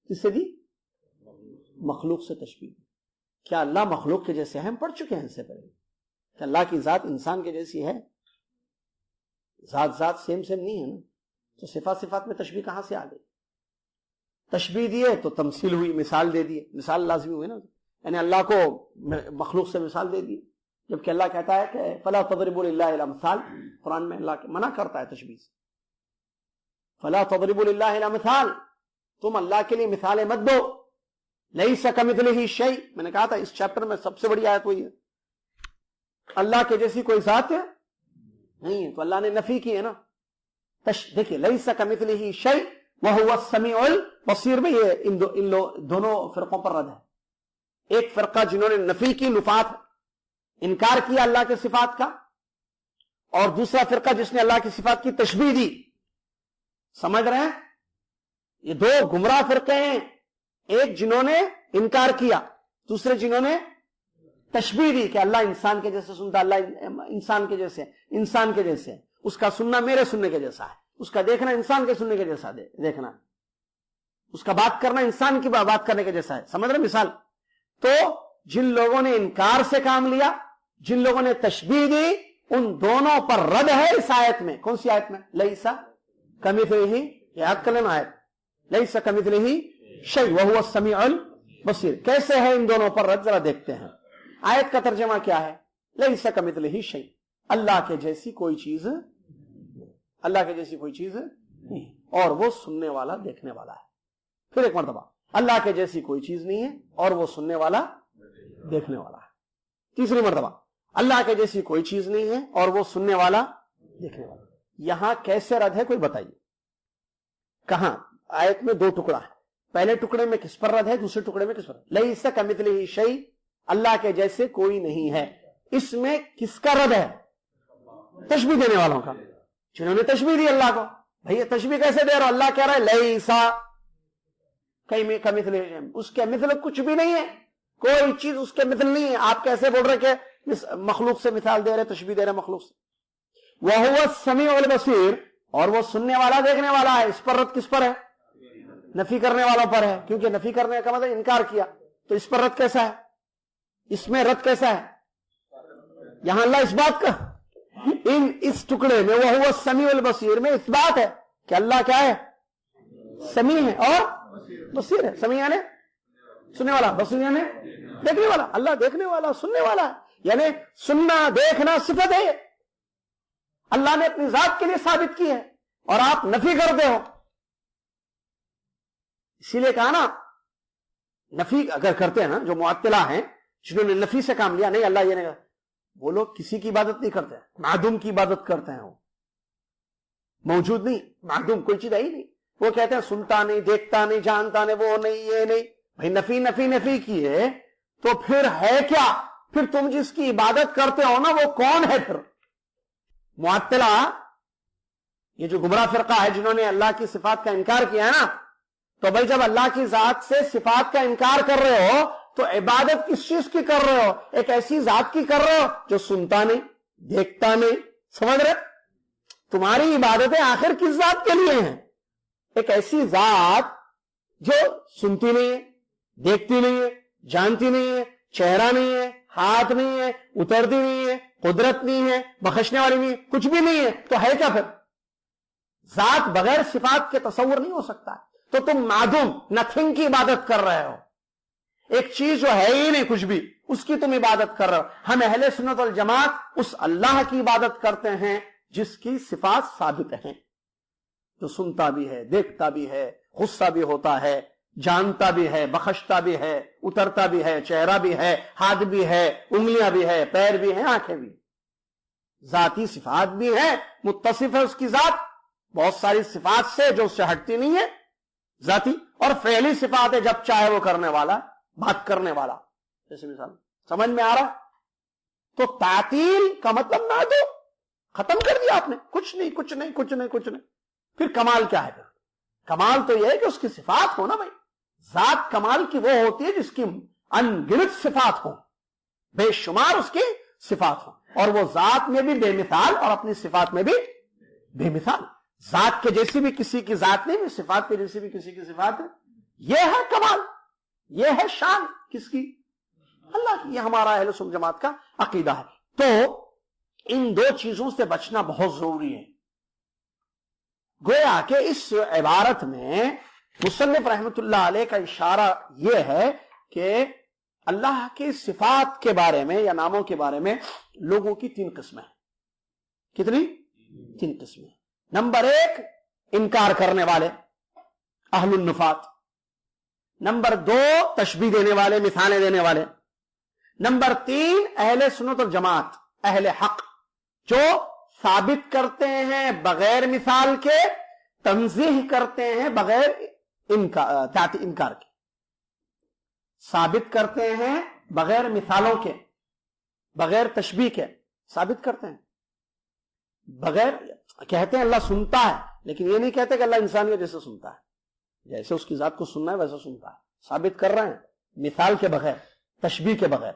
کس سے دی؟ مخلوق سے تشبیہ دی۔ کیا اللہ مخلوق کے جیسے ہیں؟ ہم پڑھ چکے ہیں اس سے پہلے کہ اللہ کی ذات انسان کے جیسی ہے، ذات سیم نہیں ہے نا، تو صفات میں تشبیہ کہاں سے آ گئی؟ تشبیہ دیے تو تمثیل ہوئی، مثال دے دیے، مثال لازمی ہوئی نا، یعنی اللہ کو مخلوق سے مثال دے دی، جبکہ اللہ کہتا ہے کہ فلا تضربوا للہ الامثال، قرآن میں اللہ منع کرتا ہے تشبیہ سے، فلا تضربوا للہ الامثال، تم اللہ کے لیے مثالیں مت دو، لیس کمثلہ شیء، میں نے کہا تھا اس چیپٹر میں سب سے بڑی آیت وہی ہے، اللہ کے جیسی کوئی ذات ہے نہیں ہے، تو اللہ نے نفی کی ہے نا۔ دیکھیے لیس کمثلہ شیء وہو السمیع البصیر میں یہ ان دونوں فرقوں پر رد ہے۔ ایک فرقہ جنہوں نے نفی کی، نفات، انکار کیا اللہ کے صفات کا، اور دوسرا فرقہ جس نے اللہ کی صفات کی تشبیہ دی۔ سمجھ رہے ہیں؟ یہ دو گمراہ فرقے ہیں، ایک جنہوں نے انکار کیا، دوسرے جنہوں نے تشبیہ دی کہ اللہ انسان کے جیسے سنتا، اللہ انسان کے جیسے، اس کا سننا میرے سننے کے جیسا ہے، اس کا دیکھنا انسان کے سننے کے جیسا دیکھنا، اس کا بات کرنا انسان کی بات کرنے کے جیسا ہے۔ سمجھ رہے مثال؟ تو جن لوگوں نے انکار سے کام لیا، جن لوگوں نے تشبیہ دی، ان دونوں پر رد ہے اس آیت میں۔ کون سی آیت میں؟ لیس کمثلہ، یاد کر لینا آیت، لیس کمثلہ شیء وہو السمیع البصیر۔ کیسے ہے ان دونوں پر رد؟ ذرا دیکھتے ہیں۔ آیت کا ترجمہ کیا ہے؟ لیس کمثلہ شیء، اللہ کے جیسی کوئی چیز، اللہ کے جیسی کوئی چیز نہیں، اور وہ سننے والا دیکھنے والا ہے۔ پھر ایک مرتبہ، اللہ کے جیسی کوئی چیز نہیں ہے اور وہ سننے والا دیکھنے والا ہے۔ تیسری مرتبہ، اللہ کے جیسی کوئی چیز نہیں ہے اور وہ سننے والا دیکھنے والا۔ یہاں کیسے رد ہے کوئی بتائیے؟ کہاں؟ آیت میں دو ٹکڑا ہے، پہلے ٹکڑے میں کس پر رد ہے، دوسرے ٹکڑے میں کس پر؟ لیس کمثلہ شیء، اللہ کے جیسے کوئی نہیں ہے۔ اس میں کس کا رد ہے؟ تشبیہ دینے والوں کا، جنہوں نے تشبیہ دی اللہ کو۔ بھئی تشبیہ کیسے دے رہا؟ اللہ کہہ رہا ہے لیسا کمثلہ شیء، اس کے مثل کچھ بھی نہیں ہے، کوئی چیز اس کے مثل نہیں ہے۔ آپ کیسے بول رہے کہ مخلوق سے مثال دے رہے، تشبیہ دے رہے مخلوق سے؟ وَهُوَ السَّمِيعُ الْبَصِيرُ، اور وہ سننے والا دیکھنے والا ہے۔ اس پر رد کس پر ہے؟ نفی کرنے والوں پر ہے، کیونکہ نفی کرنے کا مطلب انکار کیا، تو اس پر رد کیسا ہے؟ اس میں رد کیسا ہے؟ یہاں اللہ اس بات کا، اس ٹکڑے میں وَهُوَ السَّمِيعُ الْبَصِيرُ میں اس بات ہے کہ اللہ کیا ہے؟ سمیع ہے اور بصیر ہے۔ سمیع یعنی سننے والا، بصیر یعنی دیکھنے والا۔ اللہ دیکھنے والا، سننے والا ہے، یعنی سننا دیکھنا صفت ہے، اللہ نے اپنی ذات کے لیے ثابت کی ہے اور آپ نفی کرتے ہو۔ اسی لیے کہا نا، نفی اگر کرتے ہیں نا، جو معطلہ ہیں جنہوں نے نفی سے کام لیا، نہیں اللہ یہ نہیں، وہ لوگ کسی کی عبادت نہیں کرتے، معدوم کی عبادت کرتے ہیں، وہ موجود نہیں، معدوم، کوئی چیز ہے ہی نہیں۔ وہ کہتے ہیں سنتا نہیں، دیکھتا نہیں، جانتا نہیں، وہ نہیں، یہ نہیں۔ بھائی نفی نفی نفی کی ہے تو پھر ہے کیا؟ پھر تم جس کی عبادت کرتے ہو نا وہ کون ہے؟ پھر معطلہ، یہ جو گمراہ فرقہ ہے جنہوں نے اللہ کی صفات کا انکار کیا ہے نا، تو بھائی جب اللہ کی ذات سے صفات کا انکار کر رہے ہو تو عبادت کس چیز کی کر رہے ہو؟ ایک ایسی ذات کی کر رہے ہو جو سنتا نہیں، دیکھتا نہیں. سمجھ رہے؟ تمہاری عبادتیں آخر کس ذات کے لیے ہیں؟ ایک ایسی ذات جو سنتی نہیں ہے، دیکھتی نہیں ہے، جانتی نہیں ہے، چہرہ نہیں ہے، ہاتھ نہیں ہے، اترتی نہیں ہے، قدرت نہیں ہے، بخشنے والی نہیں ہے، کچھ بھی نہیں ہے، تو ہے کیا پھر؟ ذات بغیر صفات کے تصور نہیں ہو سکتا. تو تم معدوم، نتھنگ کی عبادت کر رہے ہو. ایک چیز جو ہے ہی نہیں کچھ بھی، اس کی تم عبادت کر رہے ہو. ہم اہل سنت والجماعت اس اللہ کی عبادت کرتے ہیں جس کی صفات ثابت ہیں، جو سنتا بھی ہے، دیکھتا بھی ہے، غصہ بھی ہوتا ہے، جانتا بھی ہے، بخشتا بھی ہے، اترتا بھی ہے، چہرہ بھی ہے، ہاتھ بھی ہے، انگلیاں بھی ہے، پیر بھی ہیں، آنکھیں بھی. ذاتی صفات بھی ہیں، متصف ہے اس کی ذات بہت ساری صفات سے جو اس سے ہٹتی نہیں ہے ذاتی، اور فعلی صفات ہے جب چاہے وہ کرنے والا، بات کرنے والا. جیسے مثال سمجھ میں آ رہا؟ تو تعطیل کا مطلب نہ دو، ختم کر دیا آپ نے، کچھ نہیں کچھ نہیں کچھ نہیں کچھ نہیں. پھر کمال کیا ہے؟ پھر کمال تو یہ ہے کہ اس کی صفات ہو نا بھائی. ذات کمال کی وہ ہوتی ہے جس کی ان گنت صفات ہوں، بے شمار اس کی صفات ہوں، اور وہ ذات میں بھی بے مثال اور اپنی صفات میں بھی بے مثال. ذات کے جیسی بھی کسی کی ذات نہیں، صفات کے جیسی بھی کسی کی صفات ہے. یہ ہے کمال، یہ ہے شان کس کی؟ اللہ کی. یہ ہمارا اہل سنت جماعت کا عقیدہ ہے. تو ان دو چیزوں سے بچنا بہت ضروری ہے. گویا کہ اس عبارت میں مصنف رحمت اللہ علیہ کا اشارہ یہ ہے کہ اللہ کی صفات کے بارے میں یا ناموں کے بارے میں لوگوں کی تین قسمیں ہیں. کتنی؟ تین قسمیں. نمبر ایک، انکار کرنے والے، اہل النفات. نمبر دو، تشبیہ دینے والے، مثالیں دینے والے. نمبر تین، اہل سنت والجماعت، اہل حق، جو ثابت کرتے ہیں بغیر مثال کے، تنزیہ کرتے ہیں بغیر انکار کے. ثابت کرتے ہیں بغیر مثالوں کے، بغیر تشبیہ کے ثابت کرتے ہیں. بغیر کہتے ہیں اللہ سنتا ہے، لیکن یہ نہیں کہتے کہ اللہ انسان کے جیسے سنتا ہے، جیسے اس کی ذات کو سننا ہے ویسے سنتا ہے. ثابت کر رہے ہیں مثال کے بغیر، تشبیہ کے بغیر.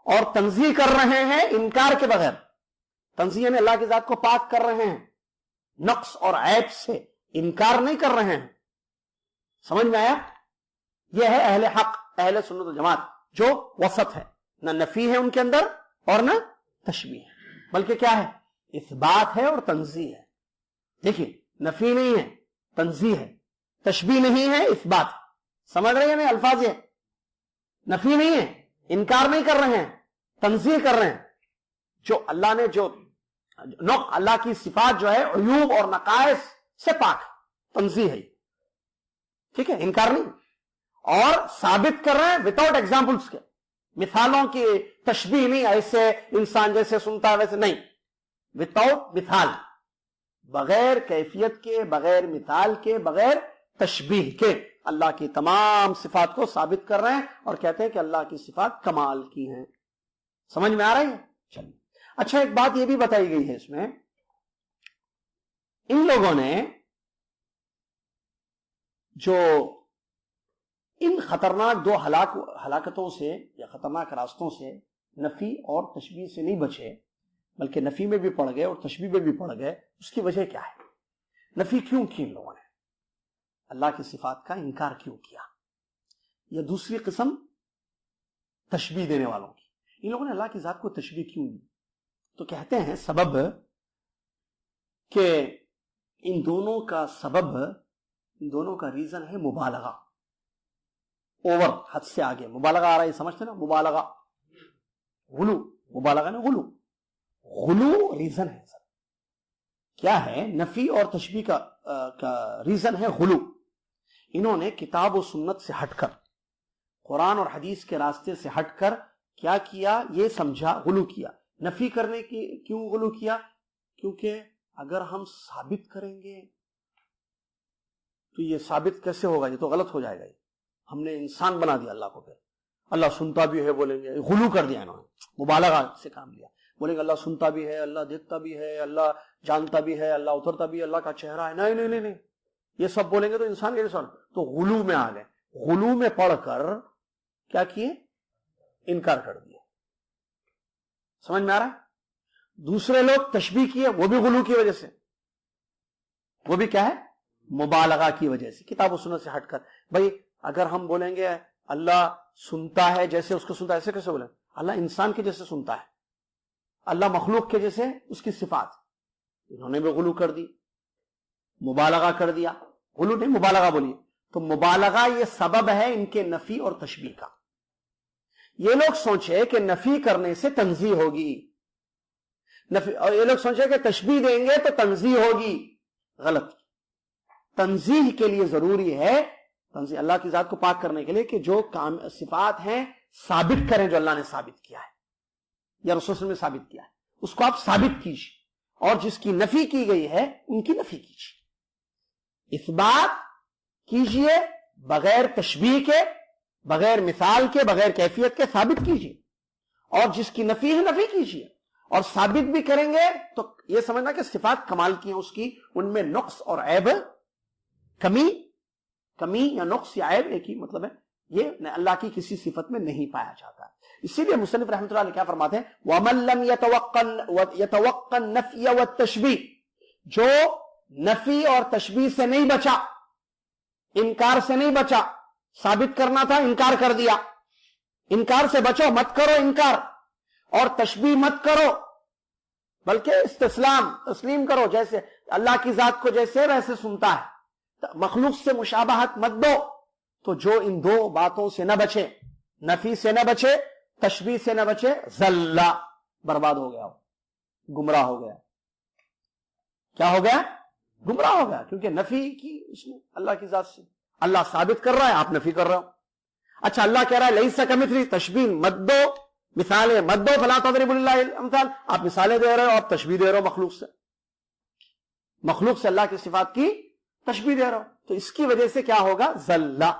اور تنزیہ کر رہے ہیں انکار کے بغیر. تنزیہ میں اللہ کی ذات کو پاک کر رہے ہیں نقص اور عیب سے، انکار نہیں کر رہے ہیں. سمجھ میں آیا؟ یہ ہے اہل حق، اہل سنت و جماعت، جو وسط ہے، نہ نفی ہے ان کے اندر اور نہ تشبیہ ہے، بلکہ کیا ہے؟ اثبات ہے اور تنزیہ ہے. دیکھیے، نفی نہیں ہے، تنزیہ ہے. تشبیہ نہیں ہے، اثبات. سمجھ رہے ہیں نا الفاظ؟ یہ نفی نہیں ہے، انکار نہیں کر رہے ہیں، تنزیہ کر رہے ہیں. جو اللہ نے جو اللہ کی صفات جو ہے عیوب اور نقائص سے پاک، تنزیہ ہے. ٹھیک ہے، انکار نہیں. اور ثابت کر رہے ہیں وداؤٹ ایگزامپلس کے، مثالوں کی تشبیہ نہیں، ایسے انسان جیسے سنتا ہے ویسے نہیں، وداؤٹ مثال، بغیر کیفیت کے، بغیر مثال کے، بغیر تشبیہ کے اللہ کی تمام صفات کو ثابت کر رہے ہیں اور کہتے ہیں کہ اللہ کی صفات کمال کی ہیں. سمجھ میں آ رہی ہے؟ چلیے. اچھا، ایک بات یہ بھی بتائی گئی ہے اس میں، ان لوگوں نے جو ان خطرناک دو ہلاکتوں سے یا خطرناک راستوں سے، نفی اور تشبیہ سے نہیں بچے، بلکہ نفی میں بھی پڑ گئے اور تشبیہ میں بھی پڑ گئے. اس کی وجہ کیا ہے؟ نفی کیوں کی ان لوگوں نے؟ اللہ کی صفات کا انکار کیوں کیا؟ یا دوسری قسم تشبیہ دینے والوں کی، ان لوگوں نے اللہ کی ذات کو تشبیہ کیوں دی؟ تو کہتے ہیں سبب کہ ان دونوں کا سبب، ان دونوں کا ریزن ہے مبالغہ، اوور، حد سے آگے. مبالغہ آ رہا ہے، سمجھتے نا؟ مبالغہ، غلو. مبالغہ نا غلو، غلو ریزن ہے. سر کیا ہے؟ نفی اور تشبیہ کا ریزن ہے غلو. انہوں نے کتاب و سنت سے ہٹ کر، قرآن اور حدیث کے راستے سے ہٹ کر کیا کیا؟ یہ سمجھا، غلو کیا. نفی کرنے کی کیوں غلو کیا؟ کیونکہ اگر ہم ثابت کریں گے تو یہ ثابت کیسے ہوگا؟ یہ تو غلط ہو جائے گا. ہم نے انسان بنا دیا اللہ کو. پھر اللہ سنتا بھی ہے بولیں گے، غلو کر دیا انہوں نے، مبالغہ سے کام لیا. بولیں گے اللہ سنتا بھی ہے، اللہ دیکھتا بھی ہے، اللہ جانتا بھی ہے، اللہ اترتا بھی ہے، اللہ کا چہرہ ہے. نہیں نہیں نہیں نہیں، یہ سب بولیں گے تو انسان کے انسان تو غلو میں آ گئے. غلو میں پڑھ کر کیا کیے؟ انکار کر دیا. سمجھ میں آ رہا ہے؟ دوسرے لوگ تشبیہ کیے وہ بھی غلو کی وجہ سے, وہ بھی کیا ہے, مبالغہ کی وجہ سے, کتاب و سنت سے ہٹ کر. بھائی اگر ہم بولیں گے اللہ سنتا ہے جیسے اس کو سنتا ہے, ایسے کیسے بولیں؟ اللہ انسان کے جیسے سنتا ہے, اللہ مخلوق کے جیسے اس کی صفات. انہوں نے بھی غلو کر دی, مبالغہ کر دیا. غلو نہیں مبالغہ بولیے. تو مبالغہ یہ سبب ہے ان کے نفی اور تشبیہ کا. یہ لوگ سوچے کہ نفی کرنے سے تنزیہ ہوگی, اور یہ لوگ سوچے کہ تشبیہ دیں گے تو تنزیہ ہوگی. غلط. تنزیہ کے لیے ضروری ہے, تنزیہ اللہ کی ذات کو پاک کرنے کے لیے, کہ جو صفات ہیں ثابت کریں جو اللہ نے ثابت کیا ہے یا رسول صلی اللہ علیہ وسلم نے ثابت کیا ہے, اس کو آپ ثابت کیجیے. اور جس کی نفی کی گئی ہے ان کی نفی کیجیے. اثبات کیجیے بغیر تشبیہ کے, بغیر مثال کے, بغیر کیفیت کے ثابت کیجیے. اور جس کی نفی ہے نفی کیجیے. اور ثابت بھی کریں گے تو یہ سمجھنا کہ صفات کمال کی ہیں اس کی, ان میں نقص اور عیب, کمی یا نقص یا عیب ایک ہی مطلب ہے, یہ اللہ کی کسی صفت میں نہیں پایا جاتا. اسی لیے مصنف رحمۃ اللہ علیہ کیا فرماتے ہیں, وَمَن لَمْ يَتَوَقَّ النَّفْيَ وَالتَّشْبِيهَ, جو نفی اور تشبیہ سے نہیں بچا, انکار سے نہیں بچا, ثابت کرنا تھا انکار کر دیا. انکار سے بچو, مت کرو انکار, اور تشبیہ مت کرو, بلکہ تسلیم کرو, جیسے اللہ کی ذات کو جیسے ویسے سنتا ہے. مخلوق سے مشابہت مت دو. تو جو ان دو باتوں سے نہ بچے, نفی سے نہ بچے, تشبیہ سے نہ بچے, ضل, برباد ہو گیا, گمراہ ہو گیا. کیا ہو گیا؟ گمراہ ہو گیا. کیونکہ نفی کی اس نے اللہ کی ذات سے, اللہ ثابت کر رہا ہے, آپ نفی کر رہے ہو. اچھا اللہ کہہ رہا ہے لیس کمثلہ, تشبیہ مت دو, مثالیں مت دو, فلا تضربوا للہ الامثال, آپ مثالیں دے رہے ہو, آپ تشبیہ دے رہے ہو مخلوق سے اللہ کی صفات کی تشبیہ دے رہا ہو. تو اس کی وجہ سے کیا ہوگا؟ ذلہ,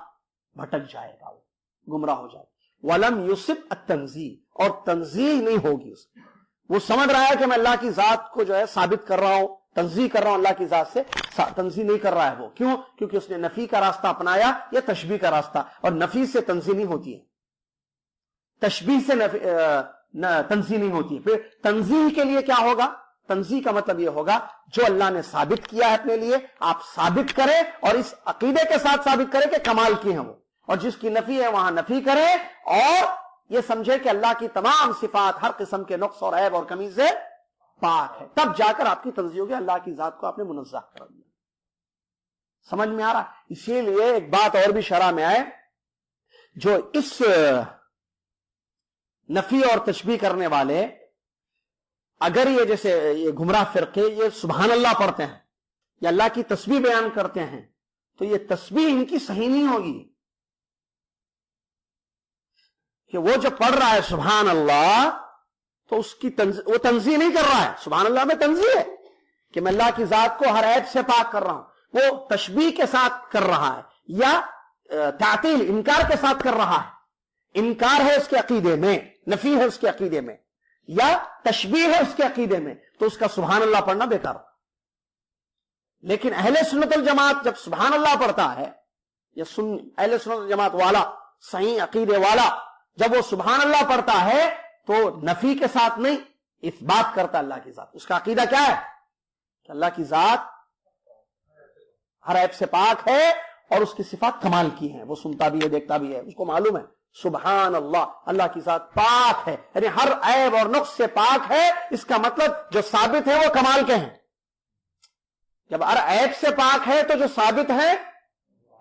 بھٹک جائے گا, وہ گمراہ ہو جائے گا. وَلَمْ يُصِبْ التَّنزِيهِ, اور تنزیہ نہیں ہوگی اس میں. وہ سمجھ رہا ہے کہ میں اللہ کی ذات کو جو ہے ثابت کر رہا ہوں, تنزیہ کر رہا ہوں, اللہ کی ذات سے تنزیہ نہیں کر رہا ہے وہ. کیوں؟ کیونکہ اس نے نفی کا راستہ اپنایا یا تشبیہ کا راستہ, اور نفی سے تنزیہ نہیں ہوتی ہے, تشبیہ سے تنزیہ نہیں ہوتی ہے. پھر تنزیہ کے لیے کیا ہوگا؟ تنزیہ کا مطلب یہ ہوگا جو اللہ نے ثابت کیا ہے اپنے لیے آپ ثابت کریں, اور اس عقیدے کے ساتھ ثابت کریں کہ کمال کی ہیں وہ, اور جس کی نفی ہے وہاں نفی کریں, اور یہ سمجھے کہ اللہ کی تمام صفات ہر قسم کے نقص اور عیب اور کمی سے پاک ہے. تب جا کر آپ کی تنزیہ ہوگی, اللہ کی ذات کو آپ نے منزہ کر دیا. سمجھ میں آ رہا؟ اسی لیے ایک بات اور بھی شرح میں آئے, جو اس نفی اور تشبیہ کرنے والے, اگر یہ جیسے یہ گمراہ فرقے یہ سبحان اللہ پڑھتے ہیں یا اللہ کی تسبیح بیان کرتے ہیں, تو یہ تسبیح ان کی صحیح نہیں ہوگی. کہ وہ جو پڑھ رہا ہے سبحان اللہ, تو اس کی وہ تنزیہ نہیں کر رہا ہے. سبحان اللہ میں تنزیہ ہے کہ میں اللہ کی ذات کو ہر عیب سے پاک کر رہا ہوں, وہ تشبیہ کے ساتھ کر رہا ہے, یا تعطیل انکار کے ساتھ کر رہا ہے. انکار ہے اس کے عقیدے میں, نفی ہے اس کے عقیدے میں, یا تشبیہ ہے اس کے عقیدے میں, تو اس کا سبحان اللہ پڑھنا بیکار. لیکن اہل سنت الجماعت جب سبحان اللہ پڑھتا ہے, یا اہل سنت الجماعت والا, صحیح عقیدے والا, جب وہ سبحان اللہ پڑھتا ہے تو نفی کے ساتھ نہیں, اثبات کرتا اللہ کی ذات. اس کا عقیدہ کیا ہے؟ کہ اللہ کی ذات ہر عیب سے پاک ہے, اور اس کی صفات کمال کی ہیں, وہ سنتا بھی ہے, دیکھتا بھی ہے, اس کو معلوم ہے سبحان اللہ, اللہ کی ذات پاک ہے, یعنی ہر عیب اور نقص سے پاک ہے. اس کا مطلب جو ثابت ہے وہ کمال کے ہیں. جب ہر عیب سے پاک ہے تو جو ثابت ہے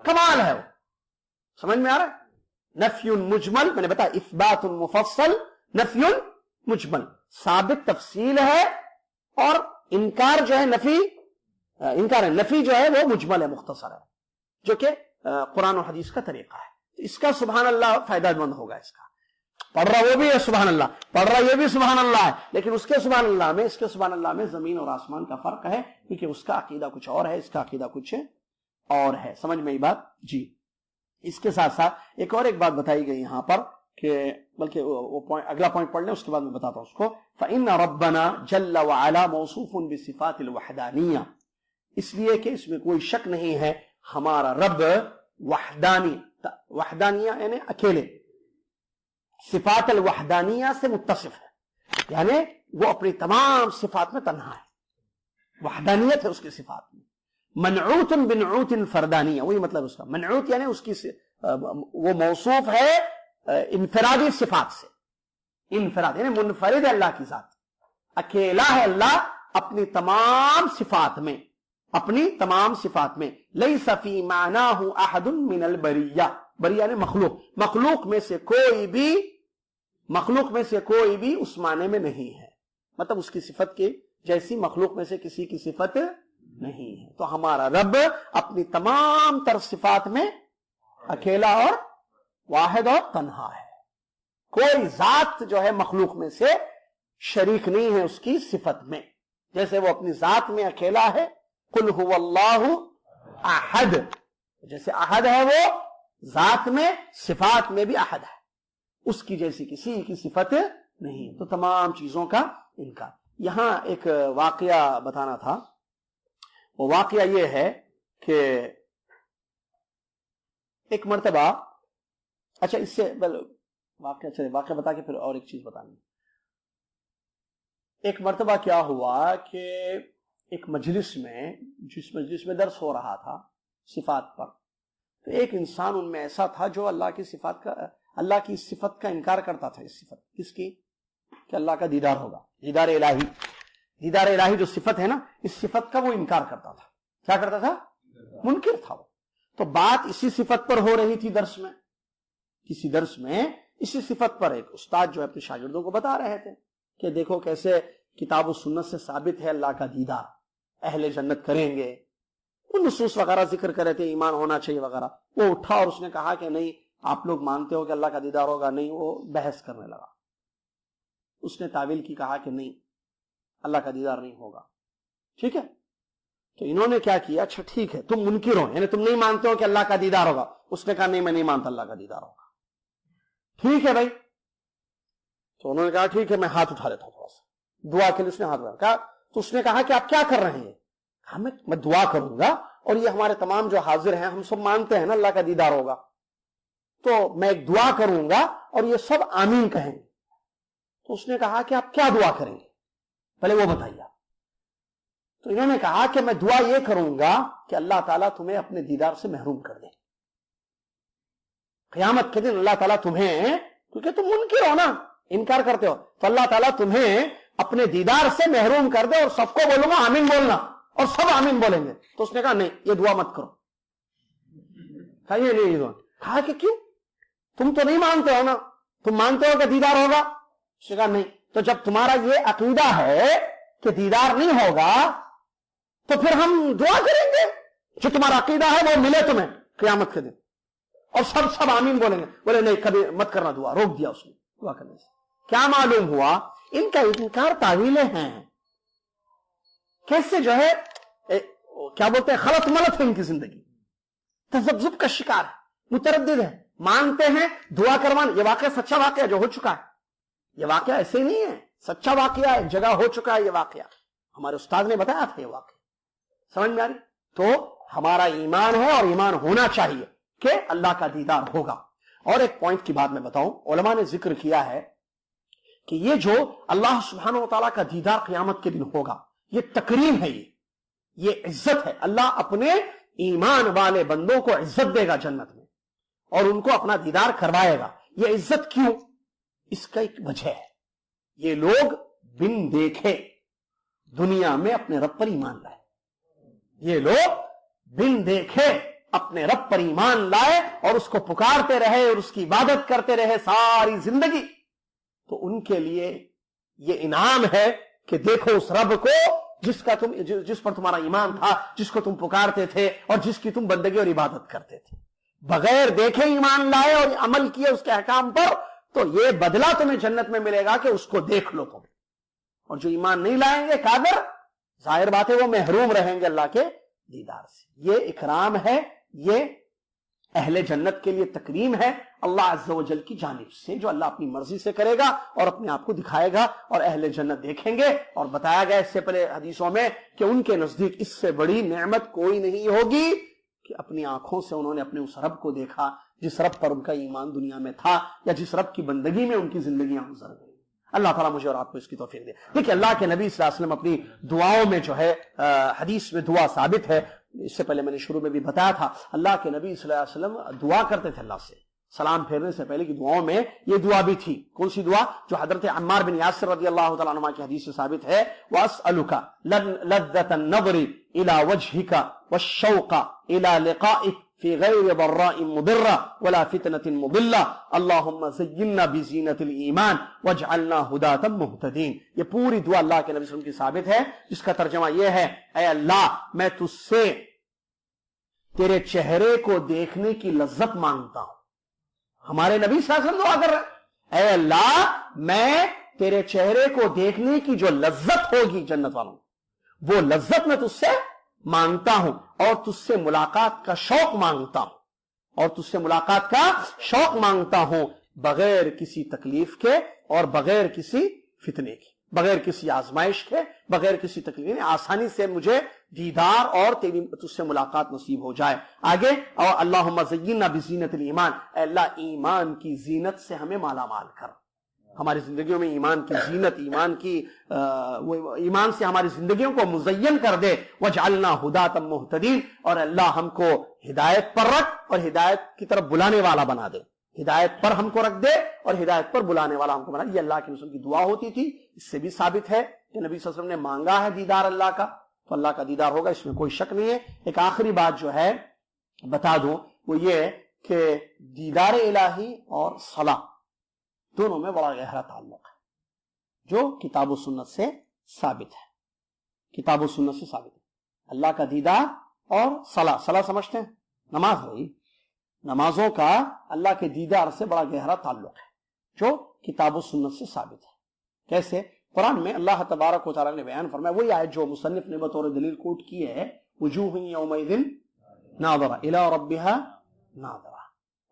کمال ہے. وہ سمجھ میں آ رہا ہے؟ نفی مجمل, میں نے بتایا اثبات مفصل, نفی مجمل, ثابت تفصیل ہے, اور انکار جو ہے نفی جو ہے وہ مجمل ہے, مختصر ہے, جو کہ قرآن و حدیث کا طریقہ ہے. اس کا سبحان اللہ فائدہ مند ہوگا. اس کا پڑھ رہا وہ بھی ہے سبحان اللہ, پڑھ رہا یہ بھی سبحان اللہ ہے, لیکن اس کے سبحان اللہ میں, اس کے سبحان اللہ میں زمین اور آسمان کا فرق ہے, کیونکہ اس کا عقیدہ کچھ اور ہے, اس کا عقیدہ کچھ اور ہے. سمجھ میں یہ بات؟ جی. اس کے ساتھ ساتھ ایک بات بتائی گئی یہاں پر, کہ بلکہ وہ اگلا پوائنٹ پڑھ لیں, اس کے بعد میں بتاتا ہوں اس کو. فَإِنَّ رَبَّنَا جَلَّ وَعَلَا مَوْصُوفٌ بِصِفَاتِ الْوَحْدَانِيَّةِ, اس لیے کہ اس میں کوئی شک نہیں ہے ہمارا رب وحدانیہ یعنی اکیلے, صفات الوحدانیہ سے متصف ہے، یعنی وہ اپنی تمام صفات میں تنہا ہے، وحدانیت ہے اس کی صفات میں. منعوت بنعوت فردانیہ، وہی مطلب اس کا. منعوت یعنی اس کی وہ موصوف ہے انفرادی صفات سے. انفراد یعنی منفرد ہے اللہ کی ذات، اکیلا ہے اللہ اپنی تمام صفات میں، اپنی تمام صفات میں. لیس فی معناہ احد من البریہ، بریہ یعنی مخلوق، مخلوق میں سے کوئی بھی اس معنی میں نہیں ہے، مطلب اس کی صفت کے جیسی مخلوق میں سے کسی کی صفت نہیں ہے. تو ہمارا رب اپنی تمام تر صفات میں اکیلا اور واحد اور تنہا ہے. کوئی ذات جو ہے مخلوق میں سے شریک نہیں ہے اس کی صفت میں، جیسے وہ اپنی ذات میں اکیلا ہے. قل هو اللہ احد، جیسے احد ہے وہ ذات میں، صفات میں بھی احد ہے، اس کی جیسی کسی کی صفت نہیں. تو تمام چیزوں کا انکار. یہاں ایک واقعہ بتانا تھا. وہ واقعہ یہ ہے کہ ایک مرتبہ، اچھا اس سے واقعہ بتا کے پھر اور ایک چیز بتانی. ایک مرتبہ کیا ہوا کہ ایک مجلس میں، جس مجلس میں درس ہو رہا تھا صفات پر، تو ایک انسان ان میں ایسا تھا جو اللہ کی صفت کا انکار کرتا تھا. اس صفت کس کی؟ کہ اللہ کا دیدار ہوگا، دیدار الہی جو صفت ہے نا، اس صفت کا وہ انکار کرتا تھا. کیا کرتا تھا؟ منکر تھا وہ. تو بات اسی صفت پر ہو رہی تھی درس میں. کسی درس میں اسی صفت پر ایک استاد جو ہے اپنے شاگردوں کو بتا رہے تھے کہ دیکھو کیسے کتاب و سنت سے ثابت ہے اللہ کا دیدار، اہل جنت کریں گے، وہ نصوص وغیرہ ذکر کر رہے تھے، ایمان ہونا چاہیے وغیرہ. وہ اٹھا اور اس نے کہا کہ نہیں آپ لوگ مانتے ہو کہ اللہ کا دیدار ہوگا؟ نہیں. وہ بحث کرنے لگا، اس نے تعویل کی، کہا کہ نہیں اللہ کا دیدار نہیں ہوگا. ٹھیک ہے، تو انہوں نے کیا کیا، اچھا ٹھیک ہے تم منکر ہو، یعنی تم نہیں مانتے ہو کہ اللہ کا دیدار ہوگا. اس نے کہا نہیں میں نہیں مانتا اللہ کا دیدار ہوگا. ٹھیک ہے بھائی. تو انہوں نے کہا ٹھیک ہے میں ہاتھ اٹھا لیتا ہوں تھوڑا سا دعا کے لیے. اس نے ہاتھ اٹھایا. کہا تو اس نے کہا کہ آپ کیا کر رہے ہیں؟ کہا میں دعا کروں گا، اور یہ ہمارے تمام جو حاضر ہیں ہم سب مانتے ہیں نا اللہ کا دیدار ہوگا، تو میں ایک دعا کروں گا اور یہ سب آمین کہیں گے. تو اس نے کہا کہ آپ کیا دعا کریں گے پہلے وہ بتائیے. تو انہوں نے کہا کہ میں دعا یہ کروں گا کہ اللہ تعالیٰ تمہیں اپنے دیدار سے محروم کر دے. قیامت کے دن اللہ تعالیٰ تمہیں، کیونکہ تم منکر ہو نا، انکار کرتے ہو، تو اللہ تعالیٰ تمہیں اپنے دیدار سے محروم کر دے، اور سب کو بولوں گا آمین بولنا، اور سب آمین بولیں گے. تو اس نے کہا نہیں یہ دعا مت کرو. کہا یہ نہیں دعا. کہا کہ کیوں؟ تم تو نہیں مانتے ہو نا، تم مانتے ہو کہ دیدار ہوگا؟ اس نے کہا نہیں. تو جب تمہارا یہ عقیدہ ہے کہ دیدار نہیں ہوگا تو پھر ہم دعا کریں گے جو تمہارا عقیدہ ہے وہ ملے تمہیں قیامت کے دن، اور سب آمین بولیں گے. بولے نہیں کبھی مت کرنا دعا، روک دیا اس نے دعا کرنے سے. کیا معلوم ہوا؟ ان کا انکار تعویلیں ہیں. کیسے جو ہے کیا بولتے ہیں، خلط ملط ہے ان کی زندگی، تذبذب کا شکار ہے، متردد ہے. مانتے ہیں دعا کروانا. یہ واقعہ سچا واقعہ جو ہو چکا ہے، یہ واقعہ ایسے نہیں ہے، سچا واقعہ ہے، جگہ ہو چکا ہے یہ واقعہ. ہمارے استاد نے بتایا تھا یہ واقعہ. سمجھ میں آ رہی؟ تو ہمارا ایمان ہے اور ایمان ہونا چاہیے کہ اللہ کا دیدار ہوگا. اور ایک پوائنٹ کی بات میں بتاؤں، علماء نے ذکر کیا ہے کہ یہ جو اللہ سبحانہ و تعالیٰ کا دیدار قیامت کے دن ہوگا، یہ تکریم ہے، یہ عزت ہے. اللہ اپنے ایمان والے بندوں کو عزت دے گا جنت میں، اور ان کو اپنا دیدار کروائے گا. یہ عزت کیوں؟ اس کا ایک وجہ ہے، یہ لوگ بن دیکھے دنیا میں اپنے رب پر ایمان لائے. یہ لوگ بن دیکھے اپنے رب پر ایمان لائے اور اس کو پکارتے رہے اور اس کی عبادت کرتے رہے ساری زندگی. تو ان کے لیے یہ انعام ہے کہ دیکھو اس رب کو جس پر تمہارا ایمان تھا، جس کو تم پکارتے تھے اور جس کی تم بندگی اور عبادت کرتے تھے. بغیر دیکھے ایمان لائے اور عمل کیے اس کے احکام پر، تو یہ بدلہ تمہیں جنت میں ملے گا کہ اس کو دیکھ لو تم. اور جو ایمان نہیں لائیں گے کافر، ظاہر بات ہے وہ محروم رہیں گے اللہ کے دیدار سے. یہ اکرام ہے، یہ اہل جنت کے لیے تکریم ہے اللہ عز و جل کی جانب سے، جو اللہ اپنی مرضی سے کرے گا اور اپنے آپ کو دکھائے گا، اور اہل جنت دیکھیں گے. اور بتایا گیا اس سے پہلے حدیثوں میں کہ ان کے نزدیک اس سے بڑی نعمت کوئی نہیں ہوگی کہ اپنی آنکھوں سے انہوں نے اپنے اس رب کو دیکھا جس رب پر ان کا ایمان دنیا میں تھا یا جس رب کی بندگی میں ان کی زندگیاں گزر گئی. اللہ تعالیٰ مجھے اور آپ کو اس کی توفیق دے. دیکھیں اللہ کے نبی صلی اللہ علیہ وسلم اپنی دعاؤں میں جو ہے حدیث میں دعا ثابت ہے, اس سے پہلے میں نے شروع میں بھی بتایا تھا, اللہ کے نبی صلی اللہ علیہ وسلم دعا کرتے تھے اللہ سے سلام پھیرنے سے پہلے کی دعاؤں میں یہ دعا بھی تھی. کون سی دعا؟ جو حضرت عمار بن یاسر رضی اللہ تعالیٰ عنہ کی حدیث سے ثابت ہے, وَأَسْأَلُكَ لَذَّةَ النَّظْرِ إِلَى وَجْهِكَ وَالشَّوْقَ إِلَى لِقَائِكَ فِي غَيْرِ ضَرَّاءٍ مُضِرَّةٍ وَلَا فِتْنَةٍ مُضِلَّةٍ اللَّهُمَّ زَيِّنَّا بِزِينَةِ الْإِيمَانِ وَاجْعَلْنَا هُدَاةً مُهْتَدِينَ. یہ پوری دعا اللہ کے نبی صلی اللہ علیہ وسلم کی ثابت ہے, جس کا ترجمہ یہ ہے, اے اللہ میں تجھ سے تیرے چہرے کو دیکھنے کی لذت مانگتا ہوں. ہمارے نبی صلی اللہ علیہ وسلم دعا کر رہے ہیں, اے اللہ میں تیرے چہرے کو دیکھنے کی جو لذت ہوگی جنت والوں, وہ لذت میں تجھ سے مانگتا ہوں, اور تجھ سے ملاقات کا شوق مانگتا ہوں, اور تجھ سے ملاقات کا شوق مانگتا ہوں بغیر کسی تکلیف کے اور بغیر کسی فتنے کی, بغیر کسی آزمائش کے, بغیر کسی تکلیف, آسانی سے مجھے دیدار اور تجھ سے ملاقات نصیب ہو جائے. آگے, اور اللہم زینا بزینت الایمان, اے اللہ ایمان کی زینت سے ہمیں مالا مال کر, ہماری زندگیوں میں ایمان کی زینت, ایمان سے ہماری زندگیوں کو مزین کر دے. وجعلنا ہداۃ مہتدین, اور اللہ ہم کو ہدایت پر رکھ اور ہدایت کی طرف بلانے والا بنا دے, ہدایت پر ہم کو رکھ دے اور ہدایت پر بلانے والا ہم کو بنا. یہ اللہ کے رسول کی دعا ہوتی تھی. اس سے بھی ثابت ہے کہ نبی صلی اللہ علیہ وسلم نے مانگا ہے دیدار اللہ کا, تو اللہ کا دیدار ہوگا, اس میں کوئی شک نہیں ہے. ایک آخری بات جو ہے بتا دوں, وہ یہ کہ دیدار الہی اور صلاح دونوں میں بڑا گہرا تعلق ہے, جو کتاب و سنت سے ثابت ہے. کتاب و سنت سے ثابت ہے اللہ کا دیدار اور صلاح. صلاح سمجھتے ہیں؟ نماز رہی. نمازوں کا اللہ کے دیدار سے بڑا گہرا تعلق ہے, جو کتاب و سنت سے ثابت ہے. کیسے؟ قرآن میں اللہ تبارک و تعالیٰ نے بیان فرمایا, وہی آیت جو مصنف نے بطور دلیل کوٹ کی ہے, وجوہ یومئذ ناظرہ الی ربہا ناظرہ,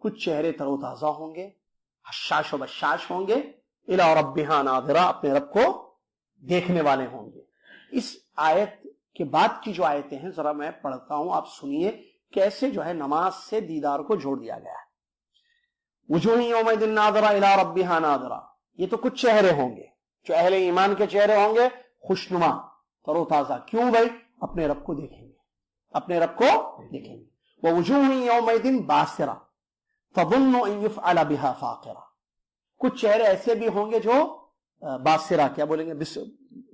کچھ چہرے تر و تازہ ہوں گے, حشاش و بشاش ہوں گے, الی ربہا ناظرہ, اپنے رب کو دیکھنے والے ہوں گے. اس آیت کے بعد کی جو آیتیں ہیں ذرا میں پڑھتا ہوں, آپ سنیے کیسے جو ہے نماز سے دیدار کو جوڑ دیا گیا ہے. وجوہ یومئذ ناظرہ الی ربہا ناظرہ, یہ تو کچھ چہرے ہوں گے جو اہل ایمان کے چہرے ہوں گے, خوشنما, تر و تازہ. کیوں بھائی؟ اپنے رب کو دیکھیں گے, اپنے رب کو دیکھیں گے. ووجوہ یومئذ باسرہ تظن ان یفعل بها فاقرہ, کچھ چہرے ایسے بھی ہوں گے جو باسرہ, کیا بولیں گے,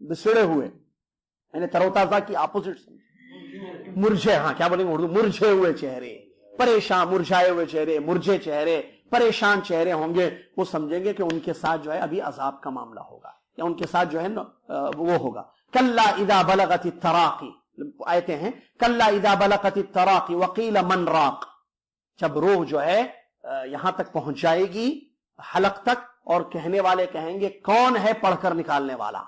بسڑے ہوئے, یعنی تر و تازہ کی اپوزٹ, مرجھے, ہاں کیا بولیں گے اردو, مرجھے ہوئے چہرے, پریشان, مرجھائے ہوئے چہرے, مرجھے چہرے, پریشان چہرے ہوں گے. وہ سمجھیں گے کہ ان کے ساتھ جو ہے ابھی عذاب کا معاملہ ہوگا, یا ان کے ساتھ جو ہے وہ ہوگا. کلا اذا بلغت التراقی, آیتیں ہیں, کلا اذا بلغت التراقی وقیل من راق, جب روح جو ہے یہاں تک پہنچ جائے گی, حلق تک, اور کہنے والے کہیں گے کون ہے پڑھ کر نکالنے والا,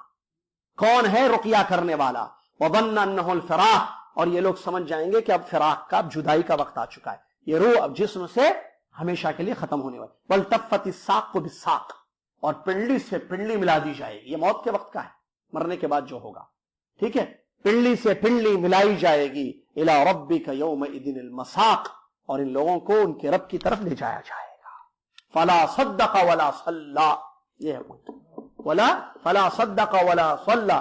کون ہے رقیہ کرنے والا. وظن انہ الفراق, اور یہ لوگ سمجھ جائیں گے کہ اب فراق کا, اب جدائی کا وقت آ چکا ہے, یہ روح اب جسم سے ہمیشہ کے لیے ختم ہونے والی. والتفت الساق بالساق, اور پنڈلی سے پنڈلی ملا دی جائے گی. یہ موت کے وقت کا ہے, مرنے کے بعد جو ہوگا, ٹھیک ہے. پنڈلی سے پنڈلی ملائی جائے گی. الی ربک یومئذ المساق, اور ان لوگوں کو ان کے رب کی طرف لے جایا جائے گا. فلا صدق ولا صلی, یہ ہے فلا صدق ولا صلی,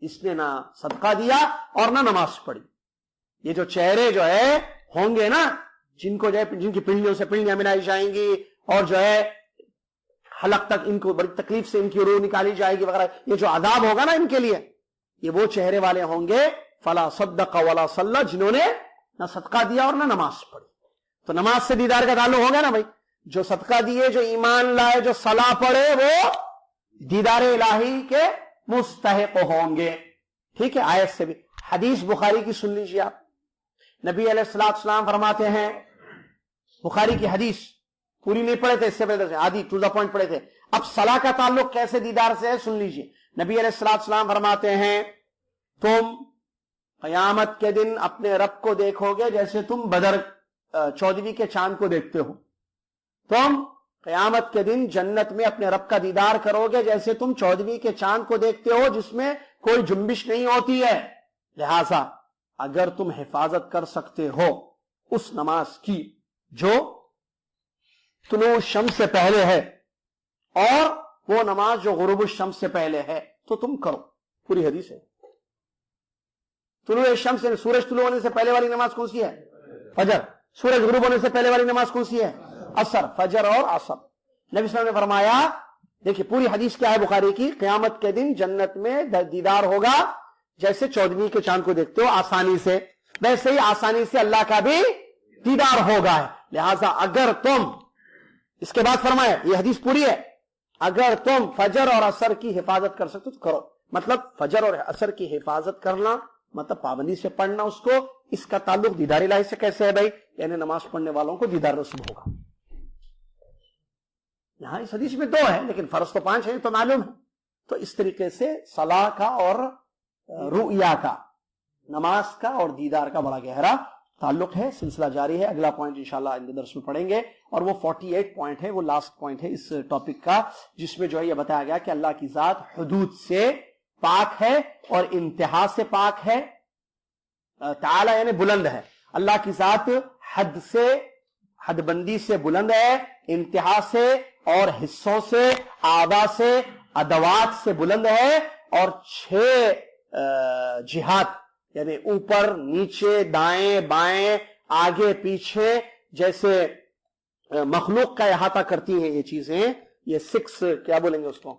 اس نے نہ صدقہ دیا اور نہ نماز پڑھی. یہ جو چہرے جو ہے ہوں گے نا, جن کو جو ہے جن کی پنڈلیوں سے پنڈلیاں ملائی جائیں گی, اور جو ہے حلق تک ان کو بڑی تکلیف سے ان کی روح نکالی جائے گی وغیرہ, یہ جو عذاب ہوگا نا ان کے لیے, یہ وہ چہرے والے ہوں گے فلا صدق ولا صلی, جنہوں نے نہ صدقہ دیا اور نہ نماز پڑھی. تو نماز سے دیدار کا تعلق ہوگا نا بھائی, جو صدقہ دیے, جو ایمان لائے, جو صلاح پڑھے, وہ دیدار الہی کے مستحق ہوں گے. ٹھیک ہے. آیت سے بھی حدیث بخاری کی سن لیجیے آپ. نبی علیہ السلام فرماتے ہیں, بخاری کی حدیث پوری نہیں پڑھے تھے اس سے پہلے, آدھی ٹو دا پوائنٹ پڑھے تھے. اب صلاح کا تعلق کیسے دیدار سے ہے سن لیجیے. نبی علیہ السلام فرماتے ہیں, تم قیامت کے دن اپنے رب کو دیکھو گے جیسے تم بدر 14ویں کے چاند کو دیکھتے ہو. تم قیامت کے دن جنت میں اپنے رب کا دیدار کرو گے جیسے تم 14ویں کے چاند کو دیکھتے ہو, جس میں کوئی جنبش نہیں ہوتی ہے. لہذا اگر تم حفاظت کر سکتے ہو اس نماز کی جو طلوع الشمس سے پہلے ہے اور وہ نماز جو غروب الشمس سے پہلے ہے تو تم کرو. پوری حدیث ہے. طلوع الشمس یعنی سورج طلوع ہونے سے پہلے والی نماز کون سی ہے؟ فجر. سورج غروب ہونے سے پہلے والی نماز کون سی ہے؟ عصر. فجر اور عصر. نبی صلی اللہ علیہ وسلم نے فرمایا، دیکھیے پوری حدیث کیا ہے بخاری کی، قیامت کے دن جنت میں دیدار ہوگا جیسے 14ویں کے چاند کو دیکھتے ہو آسانی سے، ویسے ہی آسانی سے اللہ کا بھی دیدار ہوگا. لہذا اگر تم، اس کے بعد فرمایا یہ حدیث پوری ہے، اگر تم فجر اور عصر کی حفاظت کر سکتے تو کرو. مطلب فجر اور عصر کی حفاظت کرنا مطلب پابندی سے پڑھنا اس کو. اس کا تعلق دیدار الہی سے کیسے ہے بھائی؟ یعنی نماز پڑھنے والوں کو دیدار نصیب ہوگا. یہاں اس حدیث میں 2 ہے لیکن فرض تو 5 ہیں تو معلوم ہے. تو اس طریقے سے صلاح کا اور رؤیا کا، نماز کا اور دیدار کا بڑا گہرا تعلق ہے. سلسلہ جاری ہے. اگلا پوائنٹ انشاءاللہ آئندہ درس میں پڑھیں گے اور وہ 48 پوائنٹ ہے، وہ لاسٹ پوائنٹ ہے اس ٹاپک کا، جس میں جو ہے یہ بتایا گیا کہ اللہ کی ذات حدود سے پاک ہے اور انتہا سے پاک ہے. تعالی یعنی بلند ہے. اللہ کی ذات حد سے، حد بندی سے بلند ہے، انتہا سے اور حصوں سے، اعضاء سے، ادوات سے بلند ہے، اور 6 جہات یعنی اوپر نیچے دائیں بائیں آگے پیچھے جیسے مخلوق کا احاطہ کرتی ہیں یہ چیزیں. یہ 6 کیا بولیں گے اس کو،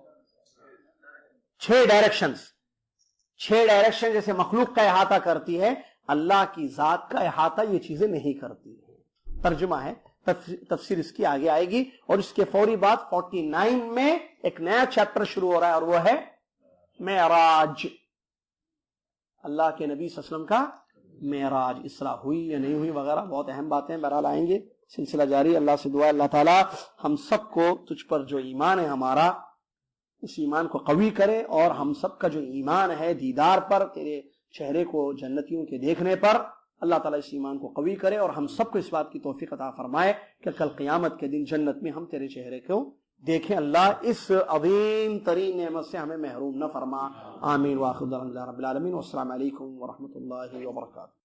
6 ڈائریکشنز، 6 ڈائریکشن جیسے مخلوق کا احاطہ کرتی ہے، اللہ کی ذات کا احاطہ یہ چیزیں نہیں کرتی ہیں. ترجمہ ہے، تفسیر اس کی آگے آئے گی. اور اس کے فوری بعد 49 میں ایک نیا چیپٹر شروع ہو رہا ہے اور وہ ہے معراج. اللہ کے نبی صلی اللہ علیہ وسلم کا معراج، اسراء ہوئی یا نہیں ہوئی وغیرہ بہت اہم باتیں بہرحال آئیں گے. سلسلہ جاری. اللہ سے دعا اللہ تعالی ہم سب کو تجھ پر جو ایمان ہے ہمارا اس ایمان کو قوی کرے، اور ہم سب کا جو ایمان ہے دیدار پر، تیرے چہرے کو جنتیوں کے دیکھنے پر، اللہ تعالیٰ اس ایمان کو قوی کرے اور ہم سب کو اس بات کی توفیق عطا فرمائے کہ کل قیامت کے دن جنت میں ہم تیرے چہرے کو دیکھیں. اللہ اس عظیم ترین نعمت سے ہمیں محروم نہ فرما. آمین. وآخر دعوانا رب العالمین. والسلام علیکم ورحمۃ اللہ وبرکاتہ.